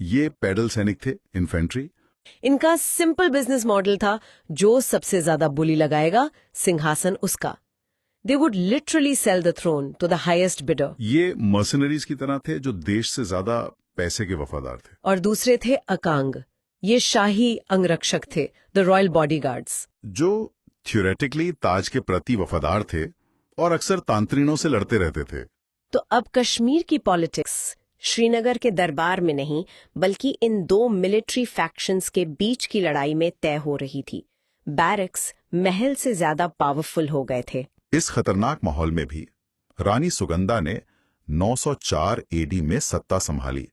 ये पैदल सैनिक थे, इन्फेंट्री। इनका सिंपल बिजनेस मॉडल था, जो सबसे ज्यादा बोली लगाएगा सिंहासन उसका। They would literally sell the throne to the highest bidder. ये मर्सनरीज की तरह थे जो देश से ज्यादा पैसे के वफादार थे। और दूसरे थे अकांग। ये शाही अंगरक्षक थे, द रॉयल बॉडीगार्ड्स, जो थ्योरेटिकली ताज के प्रति वफादार थे और अक्सर तांत्रिनों से लड़ते रहते थे। तो अब कश्मीर की पॉलिटिक्स श्रीनगर के दरबार में नहीं, बल्कि इन 2 मिलिट्री फैक्शंस के बीच की लड़ाई में तय हो रही थी। बैरक्स महल से ज्यादा पावरफुल हो गए थे। इस खतरनाक माहौल में भी रानी सुगंधा ने 904 एडी में सत्ता संभाली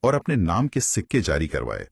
और अपने नाम के सिक्के जारी करवाए,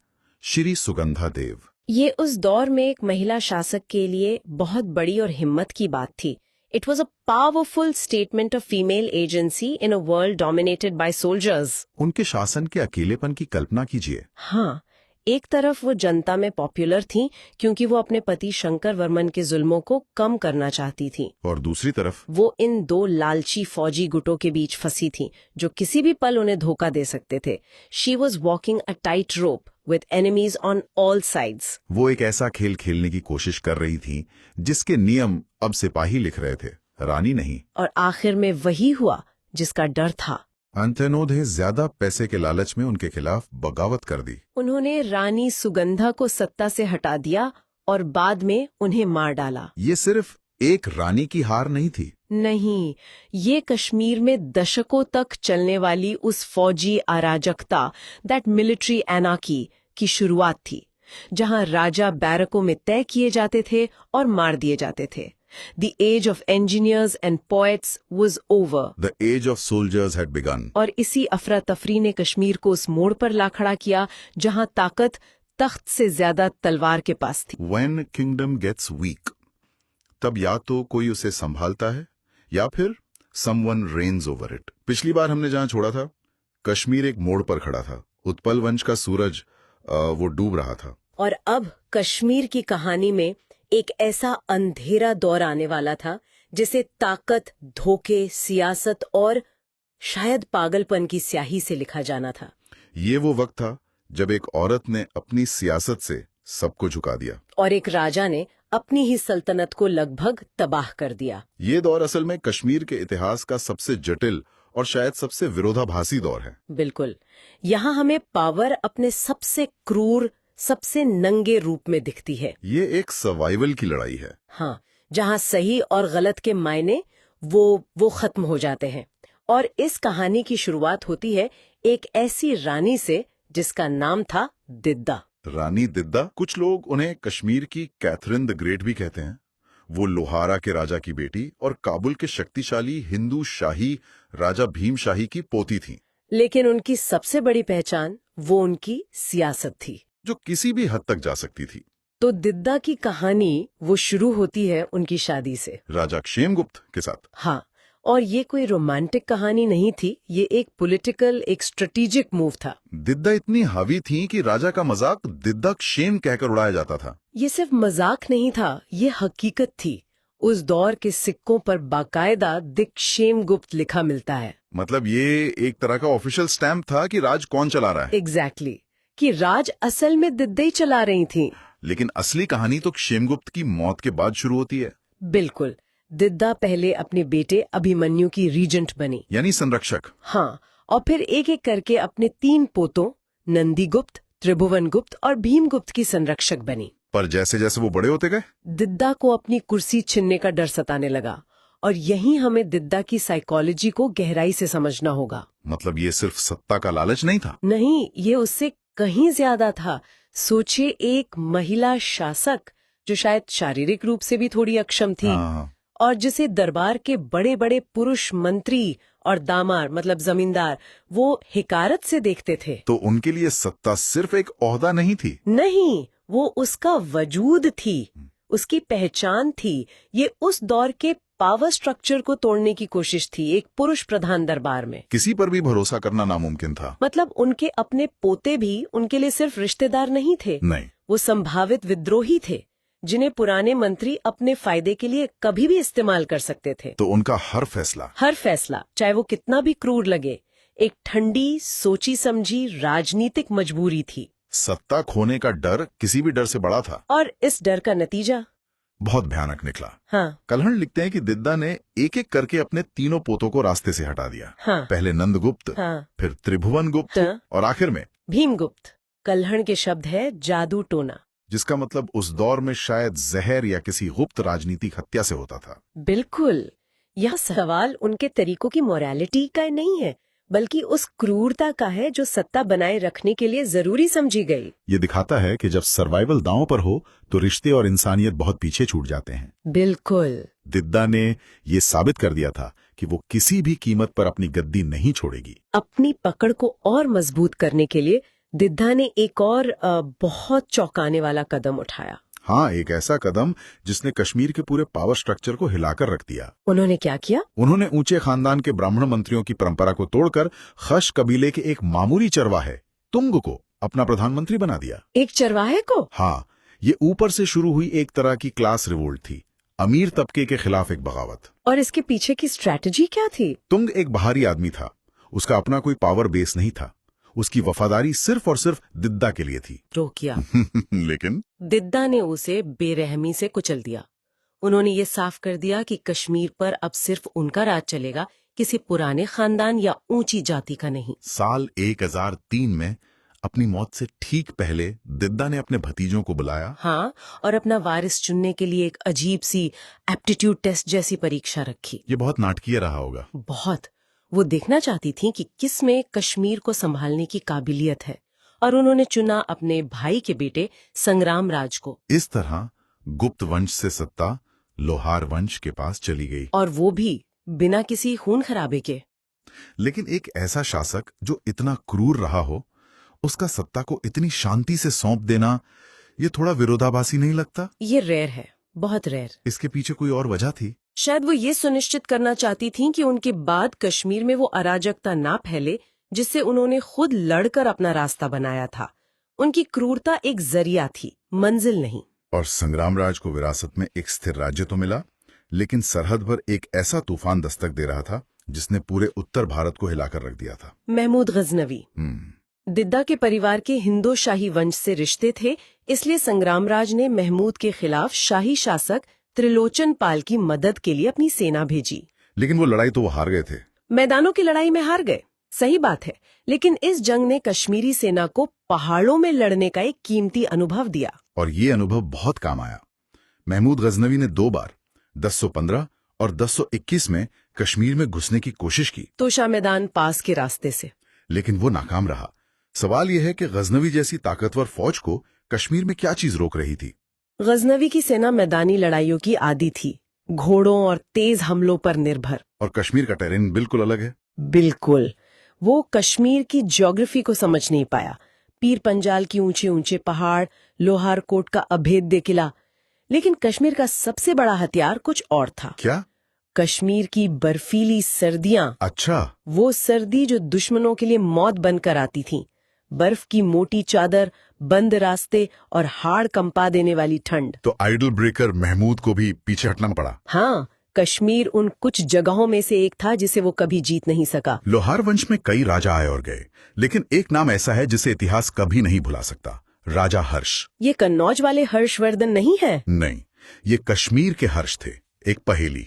श्री सुगंधा देव। ये उस दौर में एक महिला शासक के लिए बहुत बड़ी और हिम्मत की बात थी। It was a powerful statement of female agency in a world dominated by soldiers. उनके शासन के अकेलेपन की कल्पना कीजिए। हाँ, एक तरफ वो जनता में पॉपुलर थी क्योंकि वो अपने पति शंकर वर्मन के जुल्मों को कम करना चाहती थी, और दूसरी तरफ वो इन दो लालची फौजी गुटों के बीच फंसी थी जो किसी भी पल उन्हें धोखा दे सकते थे। She was walking a tight rope with enemies on all sides. वो एक ऐसा खेल खेलने की कोशिश कर रही थी जिसके नियम अब सिपाही लिख रहे थे, रानी नहीं। और आखिर में वही हुआ जिसका डर था। अंतनोद ने ज्यादा पैसे के लालच में उनके खिलाफ बगावत कर दी। उन्होंने रानी सुगंधा को सत्ता से हटा दिया और बाद में उन्हें मार डाला। ये सिर्फ एक रानी की हार नहीं थी। नहीं, ये कश्मीर में दशकों तक चलने वाली उस फौजी अराजकता, दैट मिलिट्री एनार्की की शुरुआत थी, जहां राजा बैरकों में तय किए जाते थे और मार दिए जाते थे। The age of engineers and poets was over. The age of soldiers had begun. और इसी अफरा तफरी ने कश्मीर को उस मोड़ पर ला खड़ा किया जहां ताकत तख्त से ज्यादा तलवार के पास थी। When kingdom gets weak, तब या तो कोई उसे संभालता है या फिर someone reigns over it. पिछली बार हमने जहां छोड़ा था, कश्मीर एक मोड़ पर खड़ा था। उत्पल वंश का सूरज वो डूब रहा था। और अब कश्मीर की कहानी में एक ऐसा अंधेरा दौर आने वाला था जिसे ताकत, धोखे, सियासत और शायद पागलपन की स्याही से लिखा जाना था। ये वो वक्त था जब एक औरत ने अपनी सियासत से सबको झुका दिया और एक राजा ने अपनी ही सल्तनत को लगभग तबाह कर दिया। ये दौर असल में कश्मीर के इतिहास का सबसे जटिल और शायद सबसे विरोधाभासी दौर है। बिल्कुल, यहाँ हमें पावर अपने सबसे क्रूर, सबसे नंगे रूप में दिखती है। ये एक सर्वाइवल की लड़ाई है। हाँ, जहाँ सही और गलत के मायने वो खत्म हो जाते हैं। और इस कहानी की शुरुआत होती है एक ऐसी रानी से जिसका नाम था दिद्दा। रानी दिद्दा, कुछ लोग उन्हें कश्मीर की कैथरीन द ग्रेट भी कहते हैं। वो लोहारा के राजा की बेटी और काबुल के शक्तिशाली हिंदू शाही राजा भीम शाही की पोती थी। लेकिन उनकी सबसे बड़ी पहचान वो उनकी सियासत थी, जो किसी भी हद तक जा सकती थी। तो दिद्दा की कहानी वो शुरू होती है उनकी शादी से, राजा क्षेमगुप्त के साथ। हाँ, और ये कोई रोमांटिक कहानी नहीं थी, ये एक पॉलिटिकल, एक स्ट्रेटेजिक मूव था। दिद्दा इतनी हावी थी कि राजा का मजाक दिद्दा क्षेम कहकर उड़ाया जाता था। ये सिर्फ मजाक नहीं था, ये हकीकत थी। उस दौर के सिक्कों पर बाकायदा दिक्षेमगुप्त लिखा मिलता है। मतलब ये एक तरह का ऑफिशियल स्टैम्प था कि राज कौन चला रहा है। एग्जैक्टली, कि राज असल में दिद्दा ही चला रही थी। लेकिन असली कहानी तो क्षेमगुप्त की मौत के बाद शुरू होती है। बिल्कुल, दिद्दा पहले अपने बेटे अभिमन्यु की रीजेंट बनी, यानी संरक्षक। हाँ, और फिर एक एक करके अपने 3 पोतों नंदीगुप्त, त्रिभुवनगुप्त और भीमगुप्त की संरक्षक बनी। पर जैसे जैसे वो बड़े होते गए, दिद्दा को अपनी कुर्सी छीनने का डर सताने लगा। और यहीं हमें दिद्दा की साइकोलॉजी को गहराई से समझना होगा। मतलब ये सिर्फ सत्ता का लालच नहीं था। नहीं, ये उससे कहीं ज्यादा था। सोचिए, एक महिला शासक जो शायद शारीरिक रूप से भी थोड़ी अक्षम थी, और जिसे दरबार के बड़े बड़े पुरुष मंत्री और दामार, मतलब जमींदार, वो हिकारत से देखते थे। तो उनके लिए सत्ता सिर्फ एक ओहदा नहीं थी। नहीं, वो उसका वजूद थी, उसकी पहचान थी। ये उस दौर के पावर स्ट्रक्चर को तोड़ने की कोशिश थी एक पुरुष प्रधान दरबार में। किसी पर भी भरोसा करना नामुमकिन था। मतलब उनके अपने पोते भी उनके लिए सिर्फ रिश्तेदार नहीं थे, नहीं, वो संभावित विद्रोही थे जिन्हें पुराने मंत्री अपने फायदे के लिए कभी भी इस्तेमाल कर सकते थे। तो उनका हर फैसला, चाहे वो कितना भी क्रूर लगे, एक ठंडी, सोची समझी राजनीतिक मजबूरी थी। सत्ता खोने का डर किसी भी डर से बड़ा था। और इस डर का नतीजा बहुत भयानक निकला। हाँ, कल्हण लिखते हैं कि दिद्दा ने एक एक करके अपने 3 पोतों को रास्ते से हटा दिया। हाँ, पहले नंदगुप्त, हाँ, फिर त्रिभुवनगुप्त और आखिर में भीमगुप्त। कल्हण के शब्द है जादू टोना, जिसका मतलब उस दौर में शायद जहर या किसी गुप्त राजनीतिक हत्या से होता था। बिल्कुल, यह सवाल उनके तरीकों की मोरालिटी का नहीं है, बल्कि उस क्रूरता का है जो सत्ता बनाए रखने के लिए जरूरी समझी गई। ये दिखाता है कि जब सर्वाइवल दांव पर हो तो रिश्ते और इंसानियत बहुत पीछे छूट जाते हैं। बिल्कुल, दिद्दा ने ये साबित कर दिया था कि वो किसी भी कीमत पर अपनी गद्दी नहीं छोड़ेगी। अपनी पकड़ को और मजबूत करने के लिए दिद्दा ने एक और बहुत चौंकाने वाला कदम उठाया। हाँ, एक ऐसा कदम जिसने कश्मीर के पूरे पावर स्ट्रक्चर को हिलाकर रख दिया। उन्होंने क्या किया? उन्होंने ऊंचे खानदान के ब्राह्मण मंत्रियों की परंपरा को तोड़कर खश कबीले के एक मामूली चरवाहे तुंग को अपना प्रधानमंत्री बना दिया। एक चरवाहे को? हाँ, ये ऊपर से शुरू हुई एक तरह की क्लास रिवोल्ट थी, अमीर तबके के खिलाफ एक बगावत। और इसके पीछे की स्ट्रैटेजी क्या थी? तुंग एक बाहरी आदमी था, उसका अपना कोई पावर बेस नहीं था। उसकी वफादारी सिर्फ और सिर्फ दिद्दा के लिए थी। रोक किया। लेकिन दिद्दा ने उसे बेरहमी से कुचल दिया। उन्होंने ये साफ कर दिया कि कश्मीर पर अब सिर्फ उनका राज चलेगा, किसी पुराने खानदान या ऊंची जाति का नहीं। साल 1003 में अपनी मौत से ठीक पहले दिद्दा ने अपने भतीजों को बुलाया। हाँ, और अपना वारिस चुनने के लिए एक अजीब सी एप्टीट्यूड टेस्ट जैसी परीक्षा रखी। ये बहुत नाटकीय रहा होगा। बहुत। वो देखना चाहती थी कि किस में कश्मीर को संभालने की काबिलियत है, और उन्होंने चुना अपने भाई के बेटे संग्राम राज को। इस तरह गुप्त वंश से सत्ता लोहार वंश के पास चली गई, और वो भी बिना किसी खून खराबे के। लेकिन एक ऐसा शासक जो इतना क्रूर रहा हो, उसका सत्ता को इतनी शांति से सौंप देना, ये थोड़ा विरोधाभासी नहीं लगता? ये रेयर है, बहुत रेयर। इसके पीछे कोई और वजह थी? शायद वो ये सुनिश्चित करना चाहती थीं कि उनके बाद कश्मीर में वो अराजकता ना फैले जिससे उन्होंने खुद लड़कर अपना रास्ता बनाया था। उनकी क्रूरता एक जरिया थी, मंजिल नहीं। और संग्राम राज को विरासत में एक स्थिर राज्य तो मिला, लेकिन सरहद पर एक ऐसा तूफान दस्तक दे रहा था जिसने पूरे उत्तर भारत को हिलाकर रख दिया था। महमूद गजनवी। दिद्दा के परिवार के हिंदू शाही वंश से रिश्ते थे, इसलिए संग्रामराज ने महमूद के खिलाफ शाही शासक त्रिलोचन पाल की मदद के लिए अपनी सेना भेजी। लेकिन वो लड़ाई तो वो हार गए थे। मैदानों की लड़ाई में हार गए, सही बात है, लेकिन इस जंग ने कश्मीरी सेना को पहाड़ों में लड़ने का एक कीमती अनुभव दिया। और ये अनुभव बहुत काम आया। महमूद गजनवी ने 2 बार 1015 और 1021 में कश्मीर में घुसने की कोशिश की, तोशा मैदान पास के रास्ते से, लेकिन वो नाकाम रहा। सवाल यह है कि गजनवी जैसी ताकतवर फौज को कश्मीर में क्या चीज रोक रही थी? गजनवी की सेना मैदानी लड़ाइयों की आदी थी, घोड़ों और तेज हमलों पर निर्भर। और कश्मीर का टेरेन बिल्कुल अलग है। बिल्कुल। वो कश्मीर की ज्योग्राफी को समझ नहीं पाया। पीर पंजाल की ऊंचे ऊंचे पहाड़, लोहार कोट का अभेद्य किला। लेकिन कश्मीर का सबसे बड़ा हथियार कुछ और था। क्या? कश्मीर की बर्फीली सर्दियां। अच्छा। वो सर्दी जो दुश्मनों के लिए मौत बनकर आती थी। बर्फ की मोटी चादर, बंद रास्ते और हाड़ कंपा देने वाली ठंड। तो आइडल ब्रेकर महमूद को भी पीछे हटना पड़ा। हाँ, कश्मीर उन कुछ जगहों में से एक था जिसे वो कभी जीत नहीं सका। लोहार वंश में कई राजा आए और गए, लेकिन एक नाम ऐसा है जिसे इतिहास कभी नहीं भुला सकता, राजा हर्ष। ये कन्नौज वाले हर्षवर्धन नहीं है? नहीं, ये कश्मीर के हर्ष थे। एक पहेली,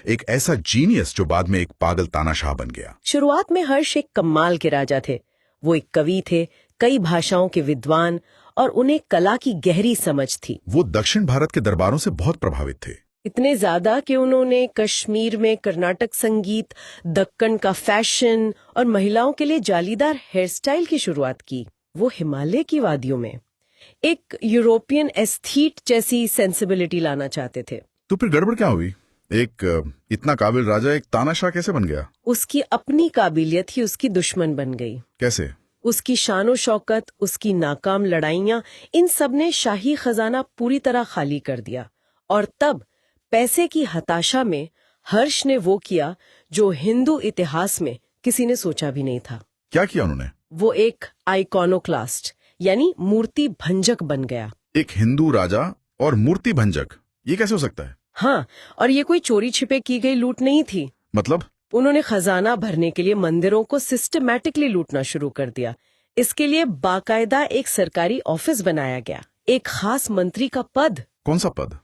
एक ऐसा जीनियस जो बाद में एक पागल तानाशाह बन गया। शुरुआत में हर्ष एक कमाल के राजा थे। वो एक कवि थे, कई भाषाओं के विद्वान, और उन्हें कला की गहरी समझ थी। वो दक्षिण भारत के दरबारों से बहुत प्रभावित थे, इतने ज्यादा कि उन्होंने कश्मीर में कर्नाटक संगीत, दक्कन का फैशन और महिलाओं के लिए जालीदार हेयर स्टाइल की शुरुआत की। वो हिमालय की वादियों में एक यूरोपियन एस्थीट जैसी सेंसिबिलिटी लाना चाहते थे। तो फिर गड़बड़ क्या हुई? एक इतना काबिल राजा एक तानाशाह कैसे बन गया? उसकी अपनी काबिलियत ही उसकी दुश्मन बन गई। कैसे? उसकी शानो शौकत, उसकी नाकाम लड़ाइयां, इन सब ने शाही खजाना पूरी तरह खाली कर दिया। और तब पैसे की हताशा में हर्ष ने वो किया जो हिंदू इतिहास में किसी ने सोचा भी नहीं था। क्या किया उन्होंने? वो एक आइकॉनोक्लास्ट यानी मूर्ति भंजक बन गया। एक हिंदू राजा और मूर्ति भंजक, ये कैसे हो सकता है? हाँ, और ये कोई चोरी छिपे की गई लूट नहीं थी। मतलब? उन्होंने खजाना भरने के लिए मंदिरों को सिस्टमैटिकली लूटना शुरू कर दिया। इसके लिए बाकायदा एक सरकारी ऑफिस बनाया गया, एक खास मंत्री का पद। कौन सा पद?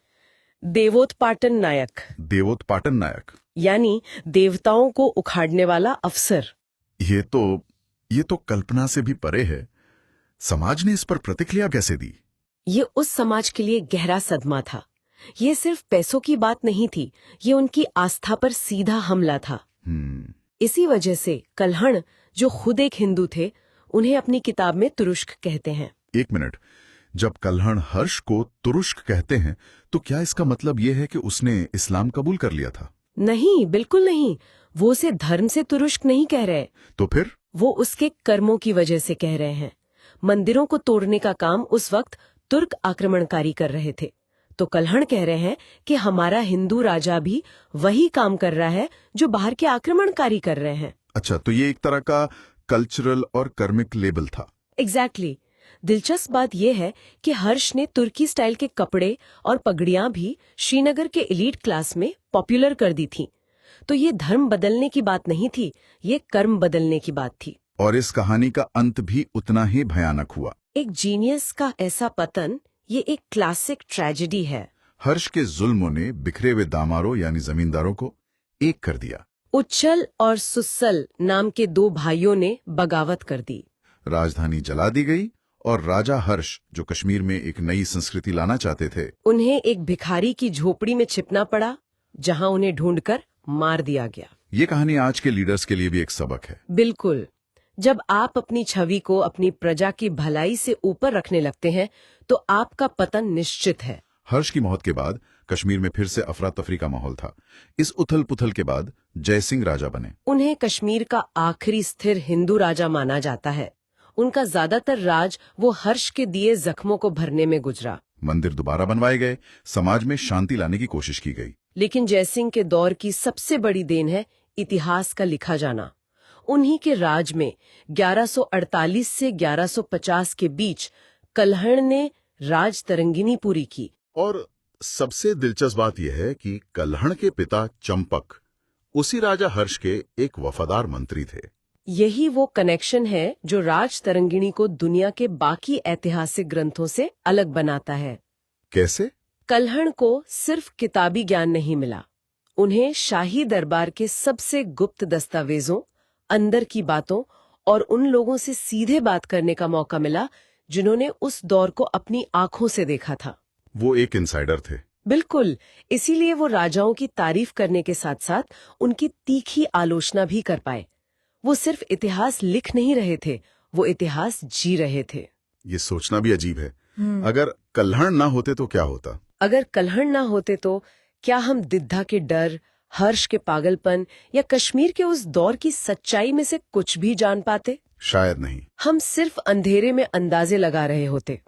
देवोत्पाटन नायक। देवोत्पाटन नायक यानी देवताओं को उखाड़ने वाला अफसर। ये तो कल्पना से भी परे है। समाज ने इस पर प्रतिक्रिया कैसे दी? ये उस समाज के लिए गहरा सदमा था। ये सिर्फ पैसों की बात नहीं थी, ये उनकी आस्था पर सीधा हमला था। इसी वजह से कल्हण, जो खुद एक हिंदू थे, उन्हें अपनी किताब में तुरुष्क कहते हैं। 1 मिनट, जब कल्हण हर्ष को तुरुष्क कहते हैं तो क्या इसका मतलब ये है कि उसने इस्लाम कबूल कर लिया था? नहीं, बिल्कुल नहीं। वो उसे धर्म से तुरुष्क नहीं कह रहे, तो फिर? वो उसके कर्मों की वजह से कह रहे हैं। मंदिरों को तोड़ने का काम उस वक्त तुर्क आक्रमणकारी कर रहे थे, तो कल्हण कह रहे हैं कि हमारा हिंदू राजा भी वही काम कर रहा है जो बाहर के आक्रमणकारी कर रहे हैं। अच्छा, तो ये एक तरह का कल्चरल और कर्मिक लेबल था। एग्जैक्टली। दिलचस्प बात यह है कि हर्ष ने तुर्की स्टाइल के कपड़े और पगड़ियां भी श्रीनगर के एलीट क्लास में पॉपुलर कर दी थी। तो ये धर्म बदलने की बात नहीं थी, ये कर्म बदलने की बात थी। और इस कहानी का अंत भी उतना ही भयानक हुआ। एक जीनियस का ऐसा पतन, ये एक क्लासिक ट्रेजेडी है। हर्ष के जुल्मों ने बिखरे हुए दामारों यानी जमींदारों को एक कर दिया। उच्छल और सुस्सल नाम के दो भाइयों ने बगावत कर दी। राजधानी जला दी गई और राजा हर्ष, जो कश्मीर में एक नई संस्कृति लाना चाहते थे, उन्हें एक भिखारी की झोपड़ी में छिपना पड़ा, जहां उन्हें ढूंढकर मार दिया गया। ये कहानी आज के लीडर्स के लिए भी एक सबक है। बिल्कुल। जब आप अपनी छवि को अपनी प्रजा की भलाई से ऊपर रखने लगते हैं, तो आपका पतन निश्चित है। हर्ष की मौत के बाद कश्मीर में फिर से अफरा तफरी का माहौल था। इस उथल पुथल के बाद जय सिंह राजा बने। उन्हें कश्मीर का आखिरी स्थिर हिंदू राजा माना जाता है। उनका ज्यादातर राज वो हर्ष के दिए जख्मों को भरने में गुजरा। मंदिर दोबारा बनवाए गए, समाज में शांति लाने की कोशिश की गई। लेकिन जयसिंह के दौर की सबसे बड़ी देन है इतिहास का लिखा जाना। उन्हीं के राज में 1148 से 1150 के बीच कल्हण ने राज तरंगिनी पूरी की। और सबसे दिलचस्प बात यह है कि कल्हण के पिता चंपक उसी राजा हर्ष के एक वफादार मंत्री थे। यही वो कनेक्शन है जो राज तरंगिणी को दुनिया के बाकी ऐतिहासिक ग्रंथों से अलग बनाता है। कैसे? कल्हण को सिर्फ किताबी ज्ञान नहीं मिला, उन्हें शाही दरबार के सबसे गुप्त दस्तावेजों, अंदर की बातों और उन लोगों से सीधे बात करने का मौका मिला जिन्होंने उस दौर को अपनी आंखों से देखा था। वो एक इनसाइडर थे। बिल्कुल, इसीलिए वो राजाओं की तारीफ करने के साथ साथ उनकी तीखी आलोचना भी कर पाए। वो सिर्फ इतिहास लिख नहीं रहे थे, वो इतिहास जी रहे थे। ये सोचना भी अजीब है, अगर कल्हण ना होते तो क्या होता? अगर कल्हण ना होते तो क्या हम दिद्धा के डर, हर्ष के पागलपन या कश्मीर के उस दौर की सच्चाई में से कुछ भी जान पाते? शायद नहीं। हम सिर्फ अंधेरे में अंदाजे लगा रहे होते।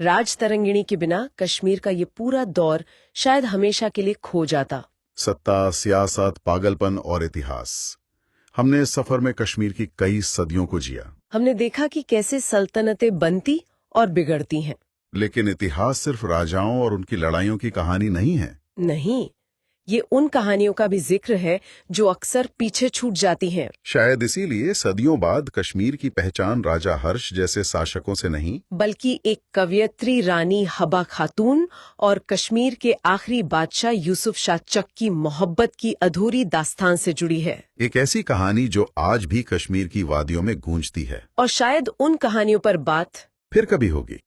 राज तरंगिणी के बिना कश्मीर का ये पूरा दौर शायद हमेशा के लिए खो जाता। सत्ता, सियासत, पागलपन और इतिहास, हमने इस सफर में कश्मीर की कई सदियों को जिया। हमने देखा कि कैसे सल्तनतें बनती और बिगड़ती हैं। लेकिन इतिहास सिर्फ राजाओं और उनकी लड़ाइयों की कहानी नहीं है। नहीं, ये उन कहानियों का भी जिक्र है जो अक्सर पीछे छूट जाती हैं। शायद इसीलिए सदियों बाद कश्मीर की पहचान राजा हर्ष जैसे शासकों से नहीं, बल्कि एक कवयित्री रानी हबा खातून और कश्मीर के आखिरी बादशाह यूसुफ शाह चक की मोहब्बत की अधूरी दास्तान से जुड़ी है। एक ऐसी कहानी जो आज भी कश्मीर की वादियों में गूंजती है। और शायद उन कहानियों पर बात फिर कभी होगी।